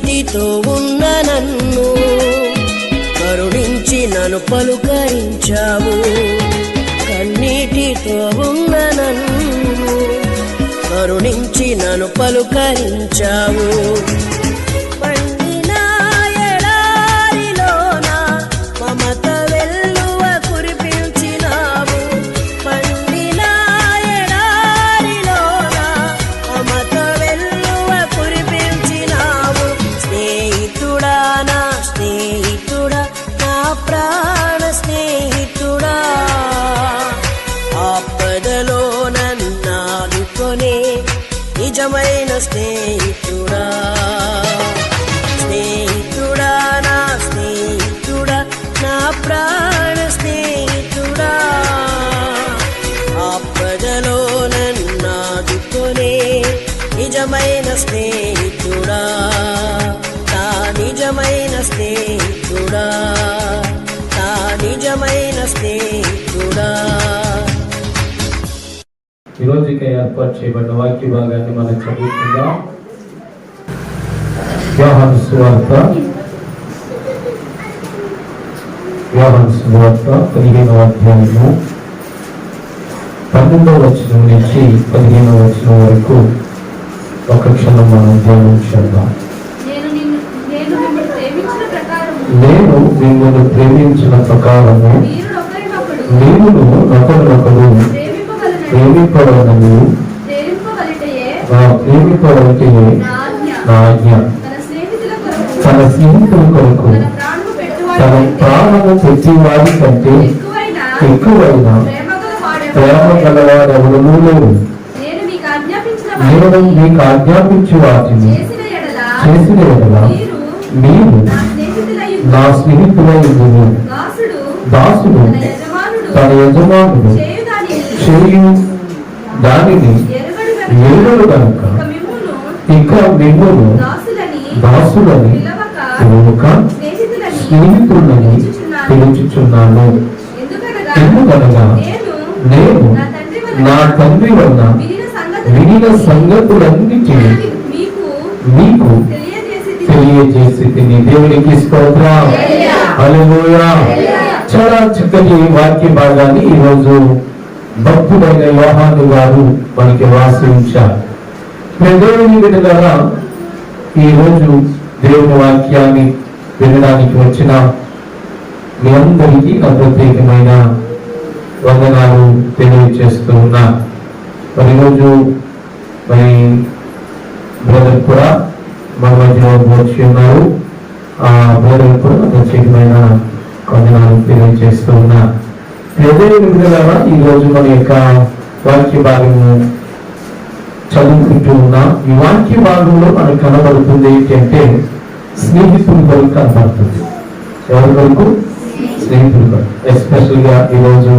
కన్నీటితో ఉన్న నన్ను కరుణించి నన్ను పలుకరించావు. కన్నీటితో ఉన్న నన్ను కరుణించి నన్ను పలుకరించావు. పండిన ఎడారిలోన మమత వెల్లువ కురిపించినావు. పండిన ఎడారిలోన మమత వెల్లువ కురిపించినావు. స్నేహితుడా నా స్నేహితుడా నా ప్రాణ స్నేహితుడా, ఆపదలో నన్నాదుకొనే నిజమైన స్నేహితుడా. స్నేహితుడా నా స్నేహితుడా నా ప్రాణ స్నేహితుడా, ఆపదలో నన్నాదుకొనే నిజమైన స్నేహితుడా. నా నిజమైన స్నేహితుడా, నా నిజమైన స్నేహితుడా. ఈరోజు ఇక ఏర్పాటు చేయబడిన వాక్య భాగాన్ని మనం చదువుకుందాం. యోహాను సువార్త 15వ అధ్యాయము 12వ వచనం నుంచి 15వ వచనం వరకు ఒక క్షణం మనం ధ్యానం చేద్దాం. నేను మిమ్మల్ని ప్రేమించిన ప్రకారము మీరు ఒకరినొకరు ప్రేమింపవలనని నా ఆజ్ఞ. తన స్నేహితుల కొరకు తన ప్రాణము పెట్టి వారి కంటే ఎక్కువైన ప్రేమ గలవారెవరూ లేరు. నేను మీకు ఆజ్ఞాపించు వాటిని చేసిన ఎడల మీరు నా స్నేహితులైన. దాసుడు తన యజమానుడు చేయు దానిని ఎరుగడు కనుక ఇక మిమ్మును దాసులని పిలువక స్నేహితులని పిలుచుచున్నాను. ఎందుకనగా నేను నా తండ్రి వలన వినిన సంగతులన్నిటినీ మీకు తెలియజేసి తిని. దేవునికి స్తోత్రం. హల్లెలూయా. చాలా చక్కటి వాక్య భాగాన్ని ఈరోజు భక్తుడైన యోహాను గారు మనకి వాసించారు. దేవుని బిడ్డలారా, ఈరోజు దేవుని వాక్యాన్ని వినడానికి వచ్చిన మీ అందరికీ నా ప్రత్యేకమైన వందనాలు తెలియజేస్తూ ఉన్నా. మరి రోజు మరి బ్రదర్ కూడా మన మధ్యలో వచ్చి ఉన్నారు. ఆ బ్రదర్ కూడా ప్రత్యేకమైన వందనాలు తెలియజేస్తూ ఉన్నా. ఈ రోజు మన యొక్క వాక్య భాగము చదువుకుంటూ ఉన్నా. ఈ వాక్య భాగంలో మనకు కనబడుతుంది ఏంటంటే స్నేహితుల కొరకు కనబడుతుంది. ఎవరి కొరకు? స్నేహితుల కొరకు. ఎస్పెషల్ గా ఈరోజు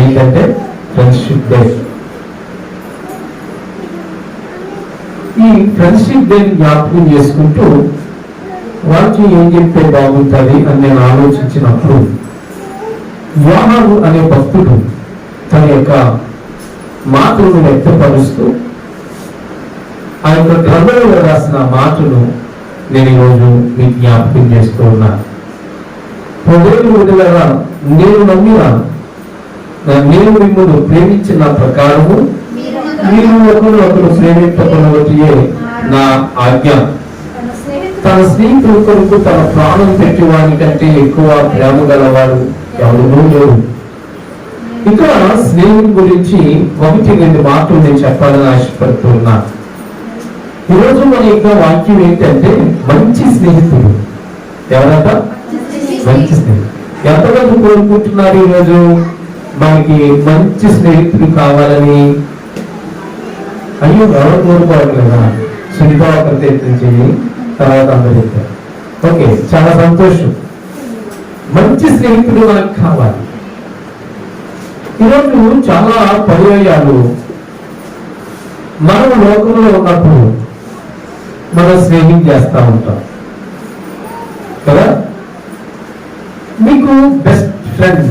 ఏంటంటే ఫ్రెండ్షిప్ డే. ఈ ఫ్రెండ్షిప్ డే జ్ఞాపకం చేసుకుంటూ వాక్యం ఏం చెప్తే బాగుంటుంది అని నేను ఆలోచించినప్పుడు, యోహాను అనే భక్తుడు తన యొక్క మాటలను వ్యక్తపరుస్తూ ఆ యొక్క గ్రంథంలో రాసిన మాటను నేను ఈరోజు మీకు జ్ఞాపకం చేస్తూ ఉన్నాను. నేను నమ్మిన నేను మిమ్మల్ని ప్రేమించిన ప్రకారము మీరు ఒకరు ప్రేమింపకొనవటియే నా ఆజ్ఞ. తన స్నేహితుల కొరకు తన ప్రాణం పెట్టేవాని కంటే ఎక్కువ ప్రేమ గలవాడు ఎవరు లేరు. ఇక్కడ స్నేహితుల గురించి 1-2 మాటలు నేను చెప్పాలని ఆశపడుతున్నా. ఈరోజు మన యొక్క వాక్యం ఏంటంటే మంచి స్నేహితుడు. ఎవరంట? మంచి స్నేహితుడు. ఎంతమంది కోరుకుంటున్నారు ఈరోజు మనకి మంచి స్నేహితుడు కావాలని? అయ్యో, ఎవరు కోరుకోవాలి కదా. సునీత ఒకరి తెచ్చింది, తర్వాత అందరూ చెప్తారు. ఓకే, చాలా సంతోషం. మంచి స్నేహితుడు మనకు కావాలి. ఈరోజు చాలా పర్యాయాలు మనం లోకంలో ఉన్నప్పుడు మనం స్నేహం చేస్తూ ఉంటాం కదా. మీకు బెస్ట్ ఫ్రెండ్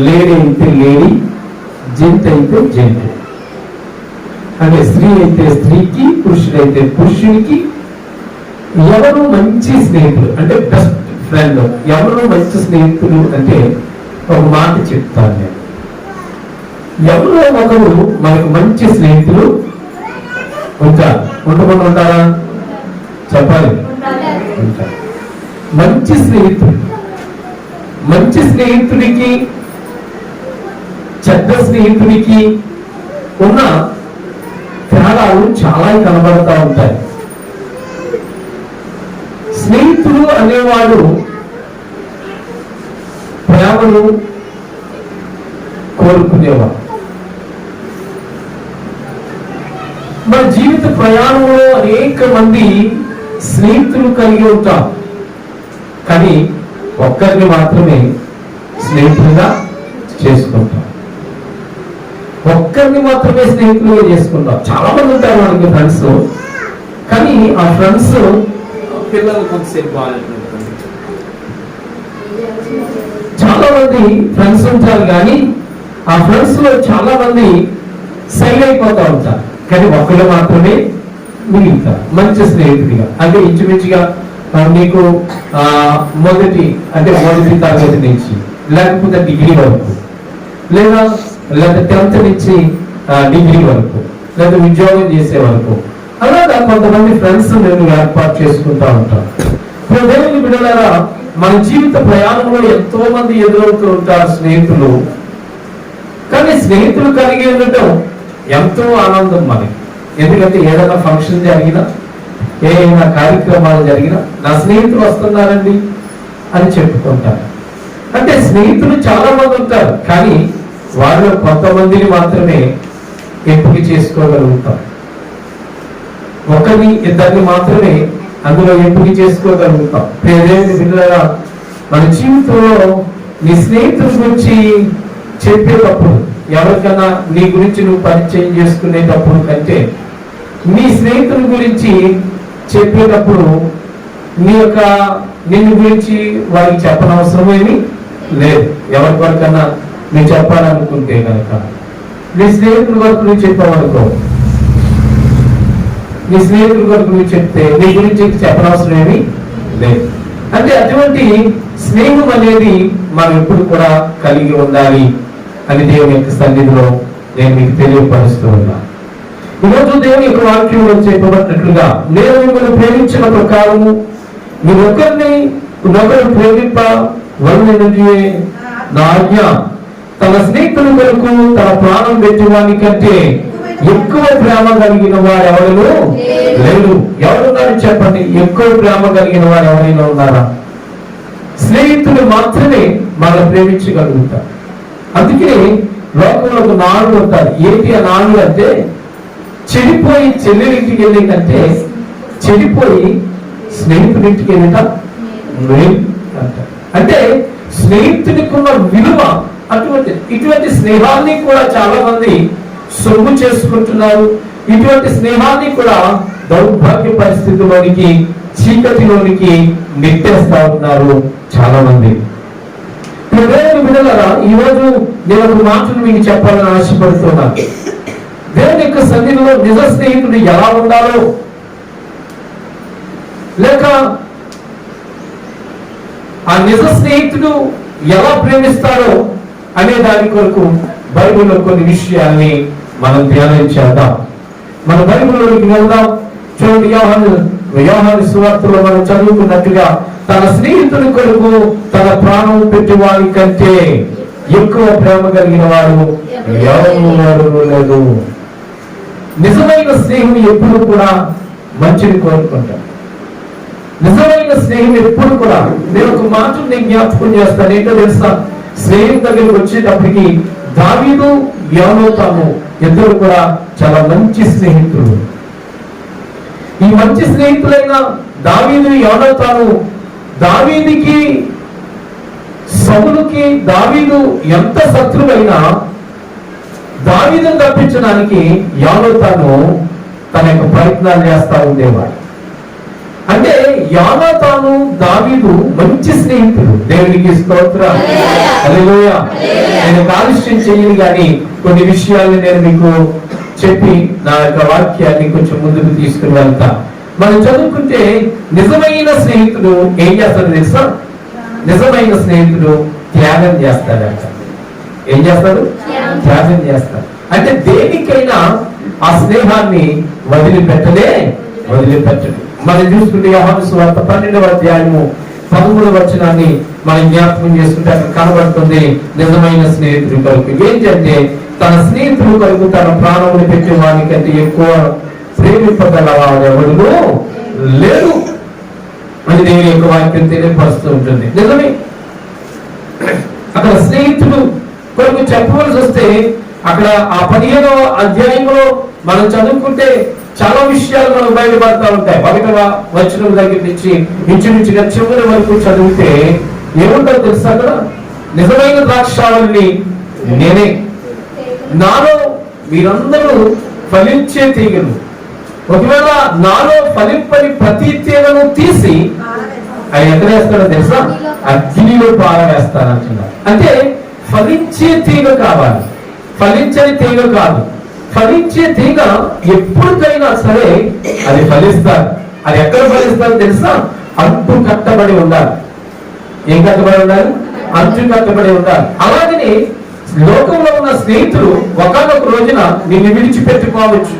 లేడీ అయితే లేడీ, జెంట్ అయితే జెంట్. అంటే స్త్రీ అయితే స్త్రీకి, పురుషుడైతే పురుషునికి ఎవరు మంచి స్నేహితులు అంటే బెస్ట్ ఫ్రెండ్, ఎవరు మంచి స్నేహితులు అంటే ఒక మాట చెప్తాను నేను. ఎవరో ఒకరు మనకు మంచి స్నేహితులు ఉంటారు. ఉండకుండా ఉంటారా? చెప్పాలి. ఉంటారు. మంచి స్నేహితుడు, మంచి స్నేహితుడికి చెడ్డ స్నేహితుడికి ఉన్న తేడాలు చాలా కనబడతా ఉంటాయి. స్నేహితుడు అనేవాడు ప్రేమను కోరుకునేవాడు. మన జీవిత ప్రయాణంలో అనేక మంది స్నేహితులు కలిగి ఉంటాం, కానీ ఒక్కరిని మాత్రమే స్నేహితులుగా చేసుకుంటాం. ఒక్కరిని మాత్రమే స్నేహితులుగా చేసుకుంటాం. చాలా మంది ఉంటారు మనకి ఫ్రెండ్స్, కానీ ఆ ఫ్రెండ్స్ పిల్లలు కొంతసేపు బాగుంటుంది. చాలా మంది ఫ్రెండ్స్ ఉంటారు, కానీ ఆ ఫ్రెండ్స్ లో చాలా మంది సైల్ అయిపోతా ఉంటారు, కానీ ఒక్కరు మాత్రమే మిగులుతారు మంచి స్నేహితుడిగా. అంటే ఇంచుమించుగా నీకు మొదటి తరగతి నుంచి లేకపోతే డిగ్రీ వరకు, లేదా 10th నుంచి డిగ్రీ వరకు, లేదా ఉద్యోగం చేసే వరకు, అలాగా కొంతమంది ఫ్రెండ్స్ నేను ఏర్పాటు చేసుకుంటా ఉంటాను. ఇప్పుడు దేవుని బిడ్డలారా, మన జీవిత ప్రయాణంలో ఎంతో మంది ఎదురవుతూ ఉంటారు స్నేహితులు. కానీ స్నేహితులు కలిగి ఉండటం ఎంతో ఆనందం మనకి. ఎందుకంటే ఏదైనా ఫంక్షన్ జరిగినా, ఏదైనా కార్యక్రమాలు జరిగినా నా స్నేహితులు వస్తున్నారండి అని చెప్పుకుంటారు. అంటే స్నేహితులు చాలా మంది ఉంటారు, కానీ వారిలో కొంతమందిని మాత్రమే ఎంపిక చేసుకోగలుగుతాం. ఒకరిని ఇద్దరిని మాత్రమే అందులో ఎంపిక చేసుకోగలుగుతాం. దేవుని బిడ్డలారా, మన జీవితంలో నీ స్నేహితుల గురించి చెప్పేటప్పుడు, ఎవరికైనా నీ గురించి నువ్వు పరిచయం చేసుకునేటప్పుడు కంటే నీ స్నేహితుల గురించి చెప్పేటప్పుడు నిన్ను గురించి వారికి చెప్పనవసరం ఏమీ లేదు. ఎవరికన్నా నువ్వు చెప్పాలనుకుంటే కనుక నీ స్నేహితుల వరకు నువ్వు చెప్పావనుకో, నీ స్నేహితుల వరకు నువ్వు చెప్తే నీ గురించి చెప్పనవసరం ఏమీ లేదు. అంటే అటువంటి స్నేహం అనేది మనం ఎప్పుడు కూడా కలిగి ఉండాలి అని దేవుని యొక్క సన్నిధిలో నేను మీకు తెలియపరుస్తూ ఉన్నా. ఈరోజు దేవుని యొక్క వాక్యంలో చెప్పబడినట్లుగా, నేను మిమ్మల్ని ప్రేమించిన ప్రకారము మీరు ఒకరు ప్రేమింప వలననియే నా ఆజ్ఞ. తన స్నేహితుల కొరకు తన ప్రాణం పెట్టేవాని కంటే ఎక్కువ ప్రేమ కలిగిన వారు ఎవరు లేరు. ఎవరున్నారు చెప్పండి? ఎక్కువ ప్రేమ కలిగిన వారు ఎవరైనా ఉన్నారా? స్నేహితులు మాత్రమే మనం ప్రేమించగలుగుతారు. అందుకే లోకంలో ఒక నాడు ఉంటారు. ఏంటి ఆ నాడు అంటే, చెడిపోయి చెల్లెలింటికి వెళ్ళే కంటే చెడిపోయి స్నేహితుడింటికి వెళ్ళట మేలు అంటారు. అంటే స్నేహితుడికి ఉన్న విలువ ఇటువంటి స్నేహాన్ని కూడా చాలా మంది సొమ్ము చేసుకుంటున్నారు. ఇటువంటి స్నేహాన్ని కూడా దౌర్భాగ్య పరిస్థితిలోనికి, చీకటిలోనికి నెట్టేస్తా ఉన్నారు చాలా మంది. దేవుని బిడ్డలారా, ఈరోజు నేను ఒక మాటను మీకు చెప్పాలని ఆశపడుతున్నాను. దేవుని యొక్క సన్నిధిలో నిజ స్నేహితుడు ఎలా ఉండాలో, లేక ఆ నిజ స్నేహితుడు ఎలా ప్రేమిస్తాడో అనే దాని కొరకు బైబిల్లో కొన్ని విషయాల్ని మనం ధ్యానం చేద్దాం. మన బైబిల్లోకి వెళ్దాం. చూడండి, యోహాను సువార్తలో మనం చదువుకున్నట్టుగా, తన స్నేహితుడి కొరకు తన ప్రాణం పెట్టేవాడి కంటే ఎక్కువ ప్రేమ కలిగిన వాడు ఎవరు లేదు. నిజమైన స్నేహం ఎప్పుడు కూడా మంచిని కోరుకుంటాడు. నిజమైన స్నేహం ఎప్పుడు కూడా, నేను ఒక మాట నేను జ్ఞాపకం చేస్తాను. ఏంటో తెలుసా? స్నేహం దగ్గరికి వచ్చేటప్పటికి దావీదు యోనాతాను ఇద్దరు కూడా చాలా మంచి స్నేహితులు. ఈ మంచి స్నేహితులైన దావీదు యోనాతాను, దావీదుకి సౌలుకి దావీదు ఎంత శత్రువైనా దావీదును తప్పించడానికి యోనాతాను తన యొక్క ప్రయత్నాలు చేస్తా ఉండేవాడు. అంటే యోనాతాను దావీదు మంచి స్నేహితుడు. దేవునికి స్తోత్రం. హల్లెలూయా. నేను కాలుష్యం చేయను, కానీ కొన్ని విషయాల్ని నేను మీకు చెప్పి నా యొక్క వాక్యాన్ని కొంచెం ముందుకు తీసుకుని వెళ్తా. మనం చదువుకుంటే నిజమైన స్నేహితుడు ఏం చేస్తాడు తెలుసా? నిజమైన స్నేహితుడు త్యాగం చేస్తాడట. ఏం చేస్తాడు? త్యాగం చేస్తాడు. అంటే దేనికైనా ఆ స్నేహాన్ని వదిలిపెట్టడు. మనం చూసుకుంటే యోహాను సువార్త 12వ అధ్యాయము 13వ వచనాన్ని మనం జ్ఞాపకం చేసుకుంటే అక్కడ కనబడుతుంది నిజమైన స్నేహితుడి కొరకు ఏంటంటే తన స్నేహితుడు కొరకు తన ప్రాణములు పెట్టే వానికంటే ఎక్కువ ప్రేమింపగలవాడు ఎవడు లేడు అని దేవుని యొక్క వాక్యం తెలియపరుస్తూ ఉంటుంది. నిజమే. అక్కడ స్నేహితుడు కొరకు చెప్పవలసి వస్తే అక్కడ ఆ 15వ అధ్యాయంలో మనం చదువుకుంటే చాలా విషయాలు మనం బయటపడతా ఉంటాయి. 1వ వచనం దగ్గర నుంచి ఇంచుమించుగా చివరి వరకు చదివితే ఏముంటుందో తెలుసా? అక్కడ నిజమైన ద్రాక్షావళిని నేనే, నాలో మీరందరూ ఫలించే తీగలు, ఒకవేళ నాలో ఫలింపని ప్రతి తీగను తీసి ఆయన ఎక్కడ వేస్తాడో తెలుసా? అగ్నిలో పారవేస్తానంటున్నారు. అంటే ఫలించే తీగ కావాలి, ఫలించని తీగ కాదు. ఫలించే తీగ ఎప్పటికైనా సరే అది ఫలిస్తారు. అది ఎక్కడ ఫలిస్తారు తెలుసా? అంటు కట్టబడి ఉండాలి. ఏం కట్టబడి ఉండాలి? అంటు కట్టబడి ఉండాలి. అలాగనే లోకంలో ఉన్న స్నేహితులు ఒకనొక రోజున నిన్ను విడిచిపెట్టుకోవచ్చు.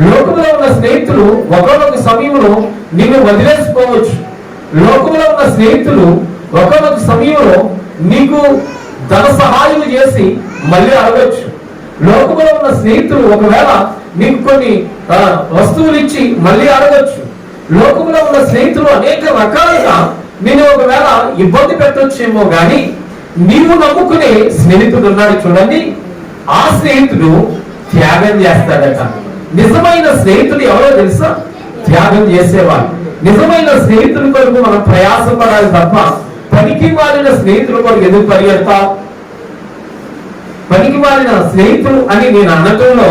లోకంలో ఉన్న స్నేహితులు ఒకనొక సమయంలో నిన్ను వదిలేసుకోవచ్చు. లోకంలో ఉన్న స్నేహితులు ఒకనొక సమయంలో నీకు ధన సహాయం చేసి మళ్ళీ అడగచ్చు. లోకంలో ఉన్న స్నేహితులు ఒకవేళ నీకు కొన్ని వస్తువులు ఇచ్చి మళ్ళీ అడగచ్చు. లోకంలో ఉన్న స్నేహితులు అనేక రకాలుగా నేను ఒకవేళ ఇబ్బంది పెట్టొచ్చేమో గాని నీవు నమ్ముకునే స్నేహితుడు ఉన్నాడు చూడండి, ఆ స్నేహితుడు త్యాగం చేస్తాడట. నిజమైన స్నేహితుడు ఎవరో తెలుసా? త్యాగం చేసేవాడు. నిజమైన స్నేహితుడి కొరకు మనం ప్రయాసపడాలి తప్ప పనికి మాలిన స్నేహితుల కొరకు ఎందుకు పరిగెడతా? పనికి మాలిన స్నేహితులు అని నేను అనటంలో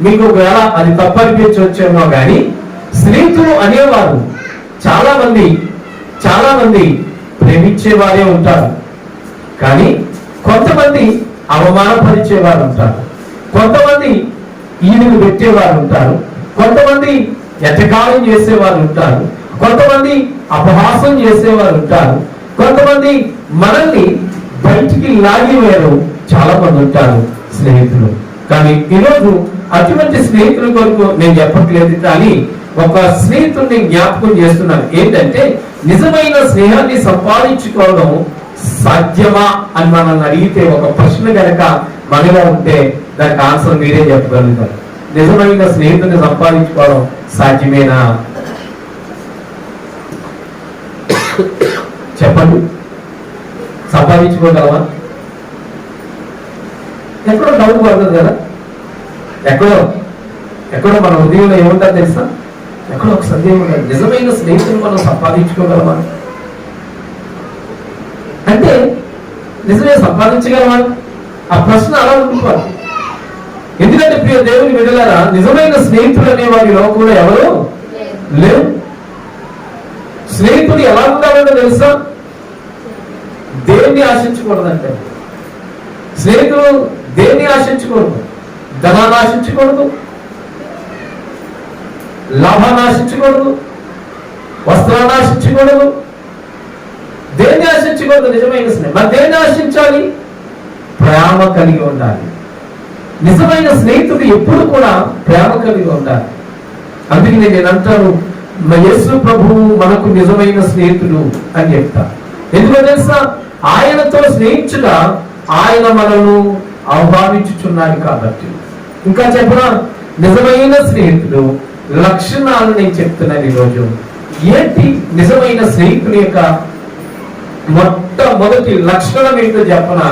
మీకు ఒకవేళ అది తప్పనిపించవచ్చేమో కానీ స్నేహితులు అనేవారు చాలా మంది ప్రేమించేవారే ఉంటారు. కానీ కొంతమంది అవమానపరిచేవారు ఉంటారు, కొంతమంది ఈయనను పెట్టేవారు ఉంటారు, కొంతమంది ఎటకారం చేసేవారు ఉంటారు, కొంతమంది అపహాసం చేసేవారు ఉంటారు, కొంతమంది మనల్ని బయటికి లాగివేరు చాలా మంది ఉంటారు స్నేహితులు. కానీ ఈరోజు అటువంటి స్నేహితుల కొరకు నేను చెప్పట్లేదు, కానీ ఒక స్నేహితుడిని జ్ఞాపకం చేస్తున్నాను. ఏంటంటే నిజమైన స్నేహాన్ని సంపాదించుకోవడం సాధ్యమా అని మనల్ని అడిగితే ఒక ప్రశ్న కనుక మనలో ఉంటే దానికి ఆన్సర్ మీరే చెప్పగలుగుతారు. నిజమైన స్నేహితుడిని సంపాదించుకోవడం సాధ్యమేనా? చెప్పండి. సంపాదించుకోగలమా? ఎక్కడో డౌట్ పడుతుంది కదా. ఎక్కడో మన హృదయంలో ఏముంటుందో తెలుసా? ఎక్కడో ఒక సందేహం ఉంటుంది. నిజమైన స్నేహితులు మనం సంపాదించుకోగలమా అంటే నిజమే సంపాదించగలమా? ఆ ప్రశ్న అలా ఉండిపోవాలి. ఎందుకంటే ప్రియ దేవుని బిడ్డలారా, నిజమైన స్నేహితులు అనేవారి లోకంలో ఎవరు లేరు. స్నేహితుడు ఎలా ఉండాలంటే తెలుసా? దేన్ని ఆశించకూడదంటే స్నేహితుడు దేన్ని ఆశించకూడదు? ధనాన్ని ఆశించకూడదు, లాభాన్ని ఆశించకూడదు, వస్త్రాన్ని ఆశించకూడదు, దేన్ని ఆశించకూడదు. నిజమైన స్నేహం మరి దేన్ని ఆశించాలి? ప్రేమ కలిగి ఉండాలి. నిజమైన స్నేహితుడు ఎప్పుడు కూడా ప్రేమ కలిగి ఉండాలి. అందుకే నేను అంటాను, యేసు ప్రభువు మనకు నిజమైన స్నేహితుడు అని చెప్తా. ఎందుకో తెలుసా? ఆయనతో స్నేహించుట ఆయన మనను ఆహ్వానించుచున్నాడు కాబట్టి. ఇంకా చెప్పనా? నిజమైన స్నేహితుడు లక్షణాలు నేను చెప్తున్నాను ఈరోజు. ఏంటి నిజమైన స్నేహితుడి యొక్క మొట్టమొదటి లక్షణం ఏంటో చెప్పనా?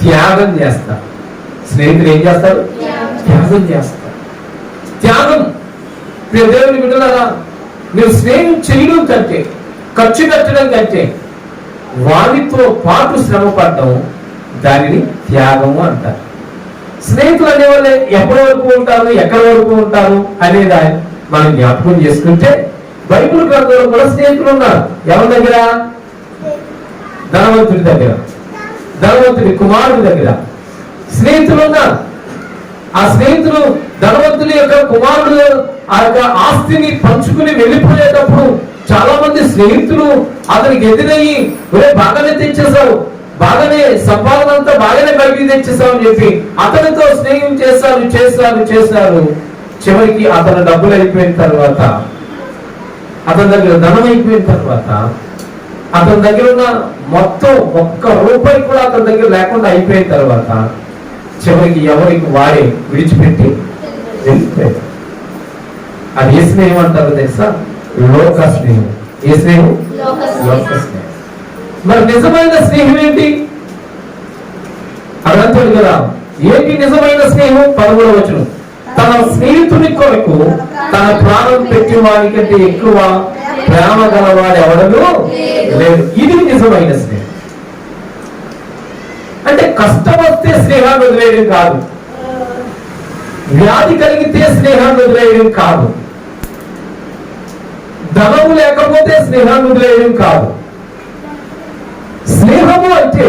త్యాగం చేస్తా. స్నేహితుడు ఏం చేస్తారు? త్యాగం చేస్తారు. త్యాగం. దేవుని బిడ్డలారా, మీరు స్నేహం చేయడం కంటే, ఖర్చు పెట్టడం కంటే వారితో పాటు శ్రమ పడడం దానిని త్యాగము అంటారు. స్నేహితులు అనేవాళ్ళు ఎప్పటి వరకు ఉంటారు, ఎక్కడి వరకు ఉంటారు అనేది మనం జ్ఞాపకం చేసుకుంటే బైబిల్ గ్రంథంలో కూడా స్నేహితులు ఉన్నారు. ఎవరి దగ్గర? ధనవంతుడి దగ్గర, ధనవంతుడి కుమారుడి దగ్గర స్నేహితులు ఉన్నారు. ఆ స్నేహితులు ధనవంతుని యొక్క కుమారుడు ఆ యొక్క ఆస్తిని పంచుకుని వెళ్ళిపోయేటప్పుడు చాలా మంది స్నేహితులు అతనికి ఎదురయ్యి బాగానే తెచ్చేసావు, బాగానే సంపాదన అంతా బాగానే బయటికి తెచ్చేసావు అని చెప్పి అతనితో స్నేహం చేశారు. చివరికి అతను డబ్బులు అయిపోయిన తర్వాత, అతని దగ్గర ధనం అయిపోయిన తర్వాత, అతని దగ్గర ఉన్న మొత్తం ఒక్క రూపాయి కూడా అతని దగ్గర లేకుండా అయిపోయిన తర్వాత చివరికి ఎవరికి వాడే విడిచిపెట్టి వెళ్ళిపోయాడు. అది ఏ స్నేహం అంటారు తెలుసా? లోక స్నేహం. ఏ స్నేహం? లోక స్నేహం. మరి నిజమైన స్నేహం ఏంటి? అదంటాడు కదా, ఏంటి నిజమైన స్నేహం? 13వ వచనం, తన స్నేహితుని కొరకు తన ప్రాణం పెట్టి వానికంటే ఎక్కువ ప్రేమ గలవాడు ఎవడను లేదు. ఇది నిజమైన స్నేహం. అంటే కష్టం వస్తే స్నేహాన్ని వదిలేయడం కాదు, వ్యాధి కలిగితే స్నేహాన్ని వదిలేయడం కాదు, ధనము లేకపోతే స్నేహాన్ని వదిలేయడం కాదు. స్నేహము అంటే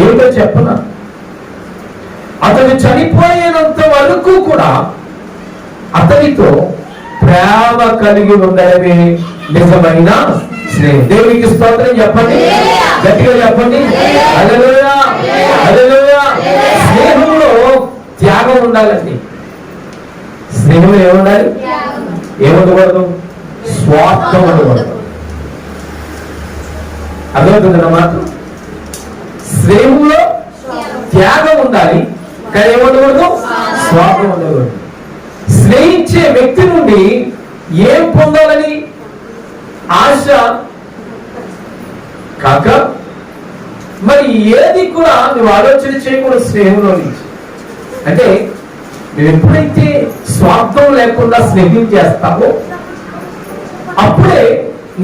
ఏమిటో చెప్పనా? అతను చనిపోయేంత వరకు కూడా అతనితో ప్రేమ కలిగి ఉండడమే నిజమైన స్నేహం. దేవునికి స్తోత్రం చెప్పండి, గట్టిగా చెప్పండి. హల్లెలూయా, హల్లెలూయా. స్నేహంలో త్యాగం ఉండాలండి. స్నేహంలో ఏముండాలి? ఏముండకూడదు? స్వార్థం ఉండకూడదు. అర్థమవుతుందన్నమాట. స్నేహంలో త్యాగం ఉండాలి, కానీ ఏముండకూడదు? స్వార్థం ఉండకూడదు. స్నేహించే వ్యక్తి నుండి ఏం పొందాలని ఆశ కాక మరి ఏది కూడా నువ్వు ఆలోచన చేయకూడదు స్నేహంలో నుంచి. అంటే నువ్వు ఎప్పుడైతే స్వార్థం లేకుండా స్నేహం చేస్తావో అప్పుడే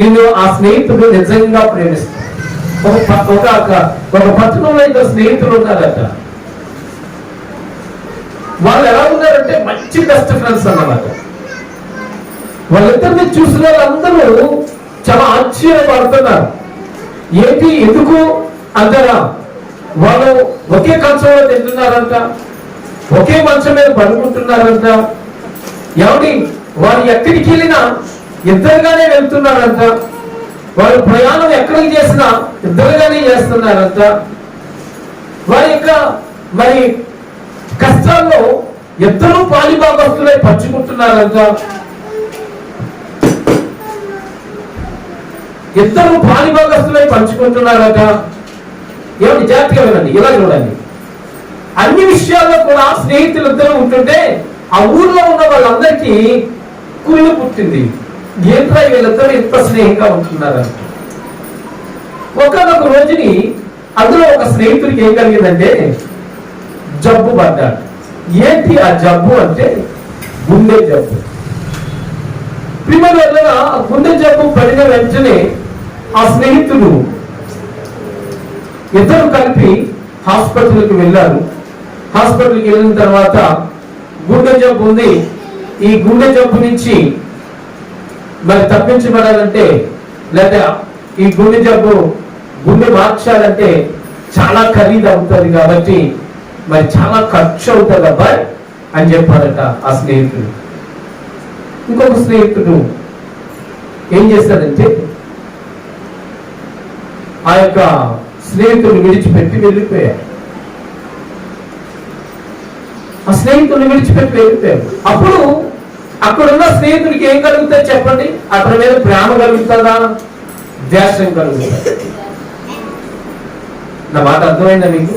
నిన్ను ఆ స్నేహితుడు నిజంగా ప్రేమిస్తాడు. ఒక పట్టణంలో ఇద్దరు స్నేహితులు ఉన్నారట. వాళ్ళు ఎలా ఉన్నారంటే మంచి బెస్ట్ ఫ్రెండ్స్ అన్నమాట. వాళ్ళిద్దరిని చూసిన వాళ్ళందరూ చాలా ఆశ్చర్యపడుతున్నారు. ఏంటి, ఎందుకు అంటారా? వాళ్ళు ఒకే కంచంలో తింటున్నారంట, ఒకే మంచం మీద పడుకుంటున్నారంట. ఏమిటి, వారు ఎక్కడికి వెళ్ళినా ఇద్దరుగానే వెళ్తున్నారంట. వారు ప్రయాణం ఎక్కడికి చేసినా ఇద్దరుగానే చేస్తున్నారంట. వారి యొక్క మరి కష్టాల్లో ఇద్దరు పాలిభాగస్తులై పంచుకుంటున్నారంట. ఇద్దరు పాలిభాగస్తులై పంచుకుంటున్నారట. ఏమిటి, జాగ్రత్తగా వినండి, ఇలా చూడండి. అన్ని విషయాల్లో కూడా స్నేహితులు ఇద్దరు ఉంటుంటే ఆ ఊర్లో ఉన్న వాళ్ళందరికీ కుళ్ళు పుట్టింది. ఏంట్రా వీళ్ళిద్దరు ఇంత స్నేహంగా ఉంటున్నారంట. ఒకనొక రోజుని అందులో ఒక స్నేహితుడికి ఏం కలిగిందంటే జబ్బు పడ్డాడు. ఏంటి ఆ జబ్బు అంటే గుండె జబ్బు. ప్రియుల వల్ల గుండె జబ్బు పడిన వెంటనే ఆ స్నేహితుడు ఇద్దరు కలిపి హాస్పిటల్కి వెళ్ళారు. హాస్పిటల్కి వెళ్ళిన తర్వాత గుండె జబ్బు ఉంది, ఈ గుండె జబ్బు నుంచి మరి తప్పించబడాలంటే లేదా ఈ గుండె మార్చాలంటే చాలా ఖరీదు అవుతుంది కాబట్టి మరి చాలా ఖర్చు అవుతుంది అబ్బాయి అని చెప్పారట ఆ స్నేహితుడు. ఇంకొక స్నేహితుడు ఏం చేశాడంటే ఆ యొక్క స్నేహితుడిని విడిచిపెట్టి వెళ్ళిపోయారు. ఆ స్నేహితుడిని విడిచిపెట్టి వెళ్ళిపోయారు. అప్పుడు అక్కడున్న స్నేహితుడికి ఏం కలుగుతుంది చెప్పండి? అతని మీద ప్రేమ కలుగుతుందా, ద్వేషం కలుగుతుందా? నా మాట అర్థమైందా మీకు?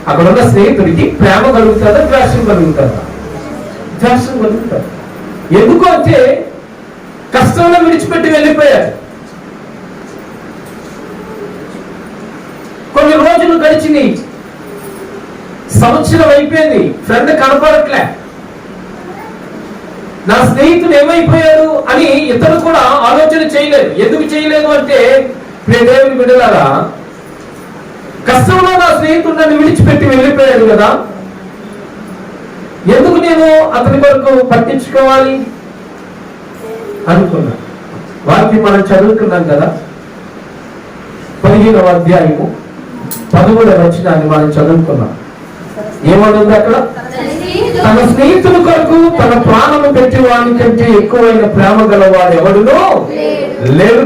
అక్కడున్న స్నేహితుడికి ప్రేమ కలుగుతుందా, ద్వేషం కలుగుతుందా? ద్వేషం కలుగుతుంది. ఎందుకు అంటే కష్టంలో విడిచిపెట్టి వెళ్ళిపోయారు. కొన్ని రోజులు గడిచినాయి, సంవత్సరం అయిపోయింది, ఫ్రెండ్ కనపడట్లే. నా స్నేహితుడు ఏమైపోయాడు అని ఇతను కూడా ఆలోచన చేయలేదు. ఎందుకు చేయలేదు అంటే దేవుని బిడ్డలారా, కష్టంలో నా స్నేహితుడు నన్ను విడిచిపెట్టి వెళ్ళిపోయాడు కదా, ఎందుకు నేను అతని కొరకు పట్టించుకోవాలి అనుకున్నా. వాక్యం మనం చదువుకున్నాం కదా, 15వ అధ్యాయము 13వ వచనాన్ని మనం చదువుకున్నాం. ఏమనుంది అక్కడ? తన స్నేహితుల కొరకు తన ప్రాణము పెట్టి వాని కంటే ఎక్కువైన ప్రేమ గలవాడు ఎవడునో లేడు.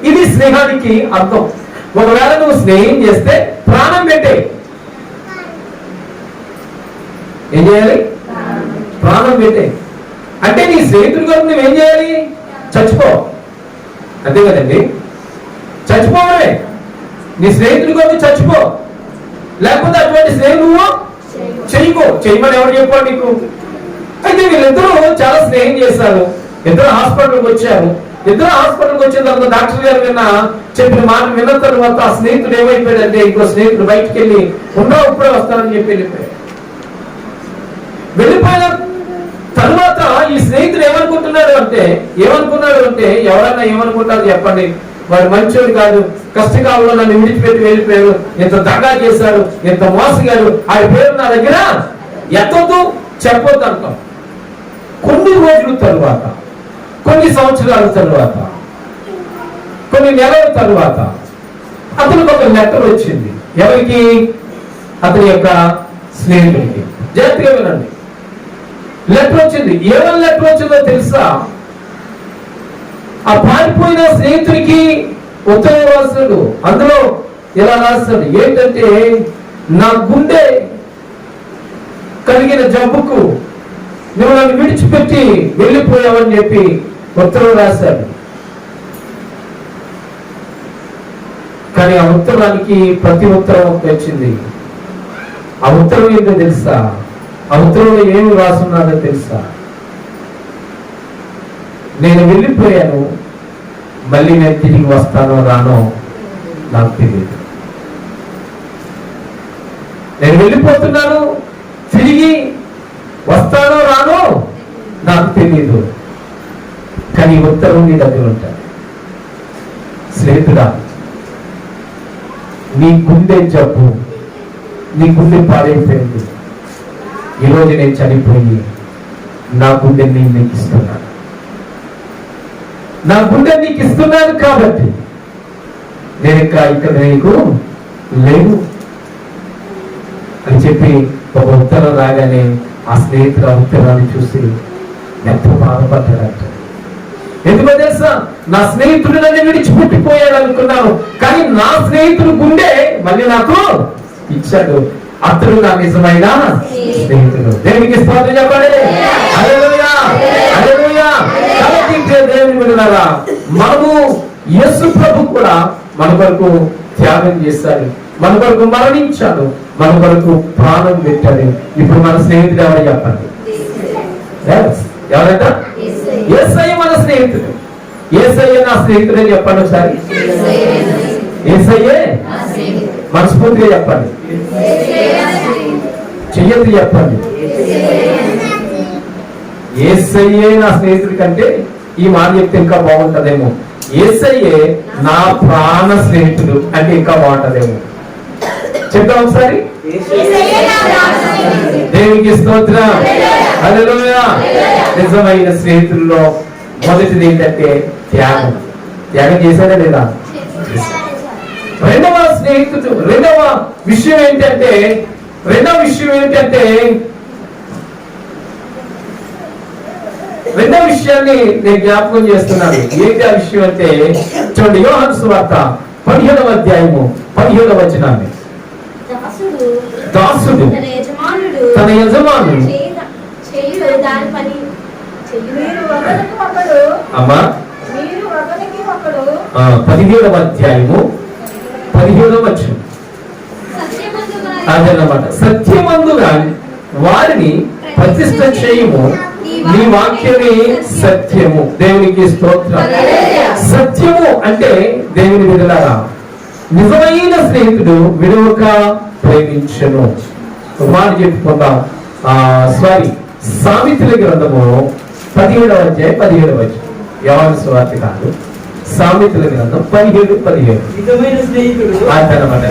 ఇది స్నేహానికి అర్థం. ఒకవేళ నువ్వు స్నేహం చేస్తే ప్రాణం పెట్టే. ఏం చేయాలి? ప్రాణం పెట్టే. అంటే నీ స్నేహితుడి కొరకు నువ్వేం చేయాలి? చచ్చిపో. అంతే కదండి, చచ్చిపోవడమే. నీ స్నేహితుడి కొరకు చచ్చిపో, లేకపోతే అటువంటి స్నేహం నువ్వు చెయ్యకో. చెయ్యమని ఎవరు చెప్పాడు నీకు? అయితే వీళ్ళిద్దరూ చాలా స్నేహం చేశారు. ఇద్దరు హాస్పిటల్కి వచ్చారు. ఇద్దరు హాస్పిటల్కి వచ్చిన తర్వాత డాక్టర్ గారు చెప్పిన మాట విన్న తర్వాత ఆ స్నేహితుడు ఏమైపోయాడంటే ఇంకో స్నేహితుడు బయటికి వెళ్ళి ఉండవు ఇప్పుడే వస్తానని చెప్పి వెళ్ళిపోయిన తర్వాత ఈ స్నేహితుడు ఏమనుకున్నాడు అంటే ఎవరన్నా ఏమనుకుంటారు చెప్పండి? వాడు మంచోడు కాదు, కష్టకాలంలో నన్ను విడిచిపెట్టి వెళ్ళిపోయాడు, ఇంత దగా చేశాడు, ఇంత మోసగాడు, ఆ పేరు నా దగ్గర ఎత్తొద్దు, చెప్పొద్దు అంటాం. కొన్ని రోజుల తరువాత, కొన్ని సంవత్సరాల తరువాత, కొన్ని నెలల తరువాత అతనికి ఒక లెటర్ వచ్చింది. ఎవరికి? అతని యొక్క స్నేహితుడికి. జాగ్రత్తగా వినండి. లెటర్ వచ్చింది. ఏమని లెటర్ వచ్చిందో తెలుసా? ఆ పారిపోయిన స్నేహితుడికి ఉత్తరం రాస్తాడు. అందులో ఇలా రాస్తాడు, ఏంటంటే నా గుండె కలిగిన జబ్బుకు నువ్వు నన్ను విడిచిపెట్టి వెళ్ళిపోయావని చెప్పి ఉత్తరం రాశాడు. కానీ ఆ ఉత్తరానికి ప్రతి ఉత్తరం వచ్చింది. ఆ ఉత్తరం ఏంటో తెలుసా? ఆ ఉత్తరంలో ఏమి రాసున్నాడో తెలుసా? నేను వెళ్ళిపోయాను, మళ్ళీ నేను తిరిగి వస్తానో రానో నాకు తెలియదు. నేను వెళ్ళిపోతున్నాను, తిరిగి వస్తానో రానో నాకు తెలియదు. కానీ ఉత్తరం నీ దగ్గర ఉంటాను. స్నేహితుడా, నీ గుండె జబ్బు, నీ గుండె పాడైపోయింది. ఈరోజు నేను చనిపోయి నా గుండె నీకు ఇస్తున్నాను. నా గుండె నీకు ఇస్తున్నాను కాబట్టి నేను ఇక్కడ నీకు లేవు అని చెప్పి ఒక ఉత్తరం రాగానే ఆ స్నేహితుడు ఆ ఉత్తరాన్ని చూసి ఎంతో బాధపడ్డాడంట. ఎందుకో తెలుసా? నా స్నేహితుడు నన్ను విడిచిపెట్టిపోయాడు అనుకున్నాను, కానీ నా స్నేహితుడు గుండె మళ్ళీ నాకు ఇచ్చాడు. అతడు నా నిజమైన స్నేహితుడు. దేవునికి స్తోత్రం చెప్పండి. హల్లెలూయా, హల్లెలూయా. కాబట్టి దేవుని బిడ్డలారా, మనము యేసు ప్రభు కూడా మన కొరకు త్యాగం చేశాడు, మన కొరకు మరణించాడు, మన కొరకు ప్రాణం పెట్టాడు. ఇప్పుడు మన స్నేహితుడు ఎవరు చెప్పండి? ఎవరంట? యేసయ్య మన స్నేహితుడు. యేసయ్య నా స్నేహితుడు అని చెప్పండి ఒకసారి. యేసయ్యే మనస్ఫూర్తిగా చెప్పండి, చెయ్యొద్దు చెప్పండి. యేసయ్యే నా స్నేహితుడి కంటే ఈ మాట చెప్తే ఇంకా బాగుంటదేమో. యేసయ్యే నా ప్రాణ స్నేహితుడు అంటే ఇంకా బాగుంటదేమో. చెప్తాం ఒకసారి. దేవునికి స్తోత్రం, హల్లెలూయా. నిజమైన స్నేహితుల్లో మొదటిది ఏంటంటే త్యాగం. త్యాగం చేశాడా లేదా? రెండవ విషయం ఏంటంటే రెండవ విషయాన్ని నేను జ్ఞాపకం చేస్తున్నాను. ఏంటి ఆ విషయం అంటే, చూడండి, యోహాను సువార్త 17వ అధ్యాయము 17వ వచనాన్ని. దాసుడు తన యజమానుడు అమ్మా 17వ అధ్యాయము 17వ వచనం అదన్నమాట. సత్యమందుగా వారిని ప్రతిష్ఠ చేయము, నీ వాక్యమే సత్యము. దేవునికి స్తోత్రం. సత్యము అంటే దేవుని బిడ్డలారా, నిజమైన స్నేహితుడు విడవక ప్రేమించును. మాట చెప్పుకుందాం. సామెతల గ్రంథము 17వ అధ్యాయం 17వ వచనం. యోహాను సువార్త కాదు, సామెతల గ్రంథం 17:17.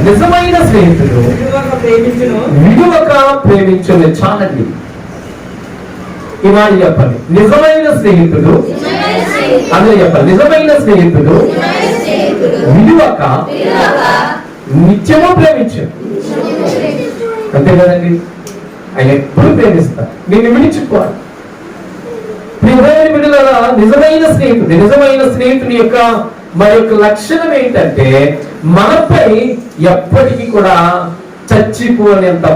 నిజమైన స్నేహితుడు విడువక ప్రేమించును. చాలండి, ఈ మాట చెప్పండి. నిజమైన స్నేహితుడు, అందరూ చెప్పండి. నిజమైన స్నేహితుడు విడువక నిత్యము ప్రేమించు. అంతే కదండి. ఆయన ఎప్పుడు ప్రేమిస్తారు. నిన్ను విడిచిపోవాలి. నిజమైన స్నేహితుని యొక్క మరి యొక్క లక్షణం ఏంటంటే మనపై ఎప్పటికీ కూడా చచ్చిపోయినంత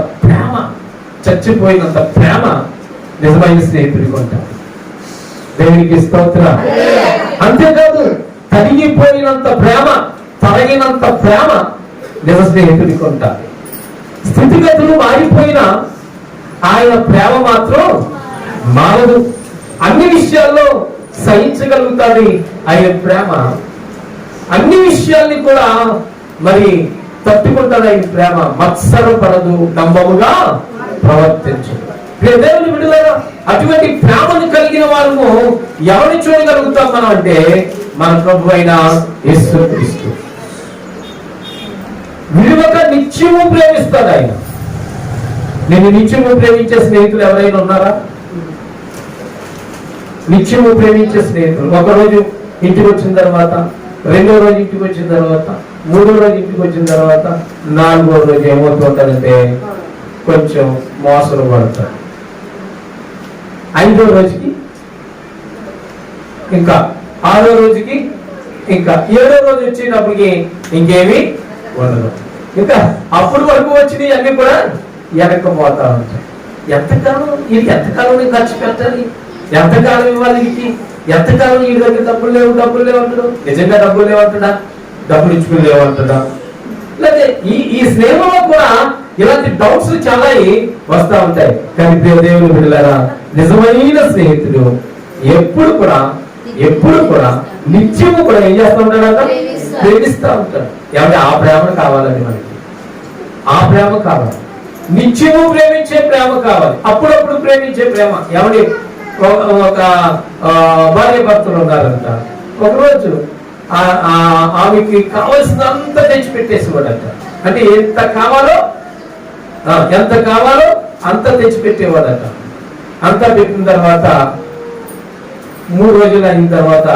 ప్రేమ నిజమైన స్నేహితుడికి ఉంటారు. దేవునికి స్తోత్రం. అంతేకాదు తరిగినంత ప్రేమ నిజ స్నేహితుడికి ఉంటారు. స్థితిగతులు మారిపోయినా ఆయన ప్రేమ మాత్రం మారదు. అన్ని విషయాల్లో సహించగలుగుతాడు ఆయన ప్రేమ. అన్ని విషయాల్ని కూడా మరి తట్టుకుంటాడు ఆయన ప్రేమ. మత్సరం పడదు, డంబముగా ప్రవర్తించదు. దేవుని విడుదల అటువంటి ప్రేమను కలిగిన వారము ఎవరిని చూడగలుగుతాం మనం అంటే మన ప్రభు అయిన యేసుక్రీస్తు. విలువక నిత్యము ప్రేమిస్తాడు ఆయన. నేను నిత్యము ప్రేమించే స్నేహితులు ఎవరైనా ఉన్నారా? నిత్యము ప్రేమించే స్నేహితులు ఒకరోజు ఇంటికి వచ్చిన తర్వాత, రెండో రోజు ఇంటికి వచ్చిన తర్వాత, మూడో రోజు ఇంటికి వచ్చిన తర్వాత, నాలుగో రోజు ఏమవుతుంటారంటే కొంచెం మోసలు పడతారు. ఐదో రోజుకి ఇంకా, ఆరో రోజుకి ఇంకా, ఏడో రోజు వచ్చేటప్పటికి ఇంకేమీ ఉండదు. ఇంకా అప్పుడు వరకు వచ్చినవి అన్ని కూడా వెనక్కిపోతా ఉంటాయి. ఎంతకాలం నేను ఖర్చు పెట్టాలి, ఎంతకాలం ఇవ్వాలి వీటికి, ఎంతకాలం వీడి దగ్గర డబ్బులు లేవు అంటాడు. నిజంగా డబ్బులు లేవంటాడా? డబ్బులు ఇచ్చుకుని లేవంటాడా? లేకపోతే ఈ స్నేహంలో కూడా ఇలాంటి డౌట్స్ చాలా వస్తూ ఉంటాయి. కానీ దేవుని బిడ్డలారా, నిజమైన స్నేహితుడు ఎప్పుడు కూడా నిత్యము కూడా ఏం చేస్తూ ఉంటాడంట? ప్రేమిస్తూ ఉంటాడు. ఏమంటే ఆ ప్రేమ కావాలండి మనకి. ఆ ప్రేమ కావాలి. నిత్యము ప్రేమించే ప్రేమ కావాలి. అప్పుడప్పుడు ప్రేమించే ప్రేమ. ఏమండి, ఒక భార్య భర్తలు ఉన్నారంట. ఒకరోజు ఆమెకి కావలసినంత తెచ్చి పెట్టేసేవాడంట. అంటే ఎంత కావాలో అంత తెచ్చి పెట్టేవాడట. అంతా పెట్టిన తర్వాత 3 రోజులు అయిన తర్వాత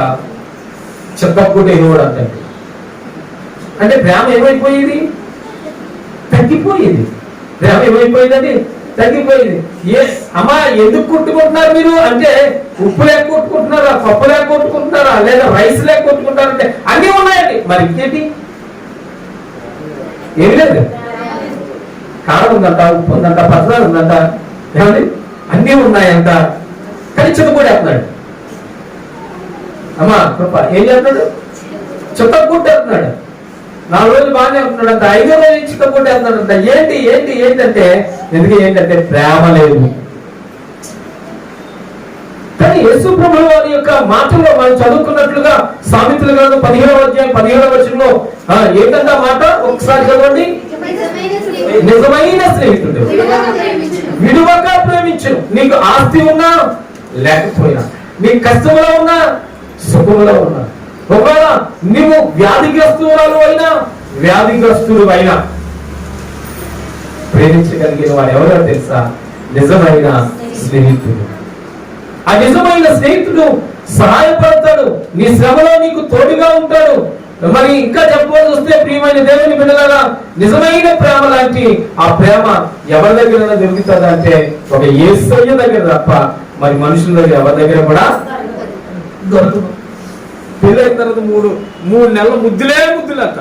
చెప్పకుండా ఇవ్వడు అంట. అంటే ప్రేమ ఏమైపోయేది? తగ్గిపోయేది. ప్రేమ ఏమైపోయిందండి? తగ్గిపోయింది. అమ్మా ఎందుకు కొట్టుకుంటున్నారు మీరు అంటే, ఉప్పు లేక కొట్టుకుంటున్నారా, పప్పు లేక కొట్టుకుంటున్నారా, లేదా రైస్ లేక కొట్టుకుంటారంటే అన్నీ ఉన్నాయండి. మరి ఇంకేంటి? ఏమి లేదు. కారం ఉందంట, ఉప్పు ఉందంట, పచ్చడి ఉందంట, ఏమండి అన్నీ ఉన్నాయంట. కానీ చిత్తకొట్టేస్తున్నాడు. అమ్మా కృప ఏం చేస్తున్నాడు? చిత్తకొట్టేస్తున్నాడు. 4 రోజులు బాగానే ఉంటున్నాడు అంట. 5వ రోజు చిత్తకొట్టేస్తున్నాడంట. ఏంటంటే ఏంటంటే ప్రేమ లేదు. కానీ యేసు ప్రభువు వారి యొక్క మాటల్లో మనం చదువుకున్నట్లుగా సామెతల గ్రంథం 15వ అధ్యాయం 17వ వచనంలో ఏంటంటే మాట ఒకసారి చదవండి. నిజమైన స్నేహితుడు విడువక ప్రేమించును. నీకు ఆస్తి ఉన్నా లేకపోయినా, నీకు కష్టంలో ఉన్నా సుఖంలో ఉన్నా, ఒకవేళ నువ్వు వ్యాధిగ్రస్తుడు అయినా ప్రేమించగలిగిన వాడు ఎవరో తెలుసా? నిజమైన స్నేహితుడు. ఆ నిజమైన స్నేహితుడు సహాయపడతాడు. నీ శ్రమలో నీకు తోడుగా ఉంటాడు. మరి ఇంకా చెప్పవలసి వస్తే ప్రియమైన దేవుని బిడ్డలారా, నిజమైన ప్రేమ లాంటి ఆ ప్రేమ ఎవరి దగ్గర దొరుకుతుంది అంటే ఒక యేసయ్య దగ్గర తప్ప మరి మనుషుల దగ్గర ఎవరి దగ్గర కూడా దొరకదు. పెళ్ళైన తర్వాత 3 నెలల ముద్దులేట.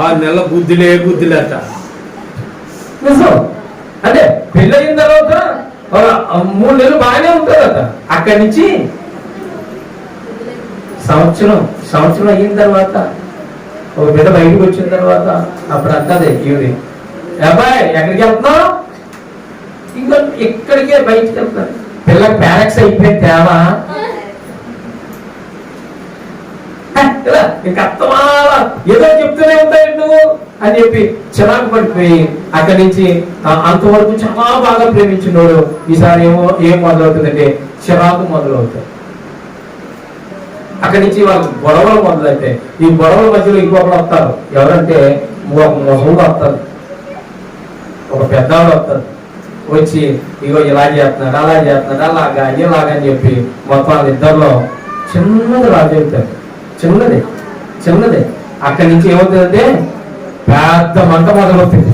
6 నెలల బుద్ధిలేట. నిజం. అంటే పెళ్ళయిన తర్వాత 3 నెలలు బాగానే ఉంటుందట. అక్కడి నుంచి సంవత్సరం అయిన తర్వాత ఒక బిడ్డ బయటకు వచ్చిన తర్వాత అప్పుడు అంటది ఈవిడి, అబ్బాయి ఎక్కడికి వెళ్తున్నావు? ఇంకా ఇక్కడికే బయటకు వెళ్తున్నాను. పిల్లకి ప్యారెక్స్ అయిపోయింది తేవా, ఇంకా అత్తమాలా ఏదో చెప్తూనే ఉంటాయి నువ్వు అని చెప్పి చిరాకు పడిపోయి అక్కడి నుంచి అంతవరకు చాలా బాగా ప్రేమించినోడు ఈసారి ఏం మొదలవుతుందంటే చిరాకు మొదలవుతాయి. అక్కడి నుంచి వాళ్ళకి గొడవలు మొదలైతే ఈ గొడవల మధ్యలో ఇంకొకరు వస్తారు. ఎవరంటే ఒక మొహుడు వస్తారు, ఒక పెద్దవాడు వస్తారు. వచ్చి ఇగో ఇలా చేస్తున్నాడు, అలా చేస్తున్నాడు, అలాగా ఇలాగని చెప్పి మొత్తం వాళ్ళిద్దరిలో చిన్నది రాజవుతారు. చిన్నది అక్కడి నుంచి ఏమవుతుందంటే పెద్ద మంట మొదలవుతుంది.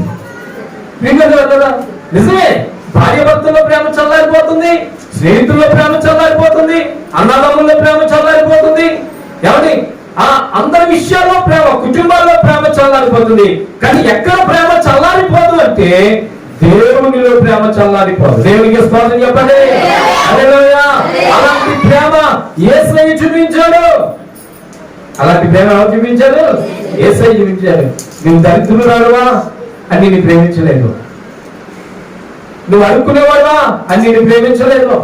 కదా. నిజమే, భార్య భర్తల్లో ప్రేమ చల్లారిపోతుంది, స్నేహితుల్లో ప్రేమ చల్లారిపోతుంది, అన్నదమ్ముల్లో ప్రేమ చల్లారిపోతుంది, ఏమండి అందరి విషయాల్లో ప్రేమ, కుటుంబాల్లో ప్రేమ చల్లారిపోతుంది. కానీ ఎక్కడ ప్రేమ చల్లారిపోదు అంటే దేవునిలో ప్రేమ చల్లారిపోదు. దేవునికి స్తోత్రం చెప్పండి. హల్లెలూయా. అలాంటి ప్రేమ యేసయ్య చూపించాడు. అలాంటి ప్రేమ ఎవరు చూపించారు? యేసయ్య చూపించాడు. నువ్వు దరిద్రురాలువా అని నేను ప్రేమించలేదు, నువ్వు అనుకునేవాడువా అని నేను ప్రేమించలేదు,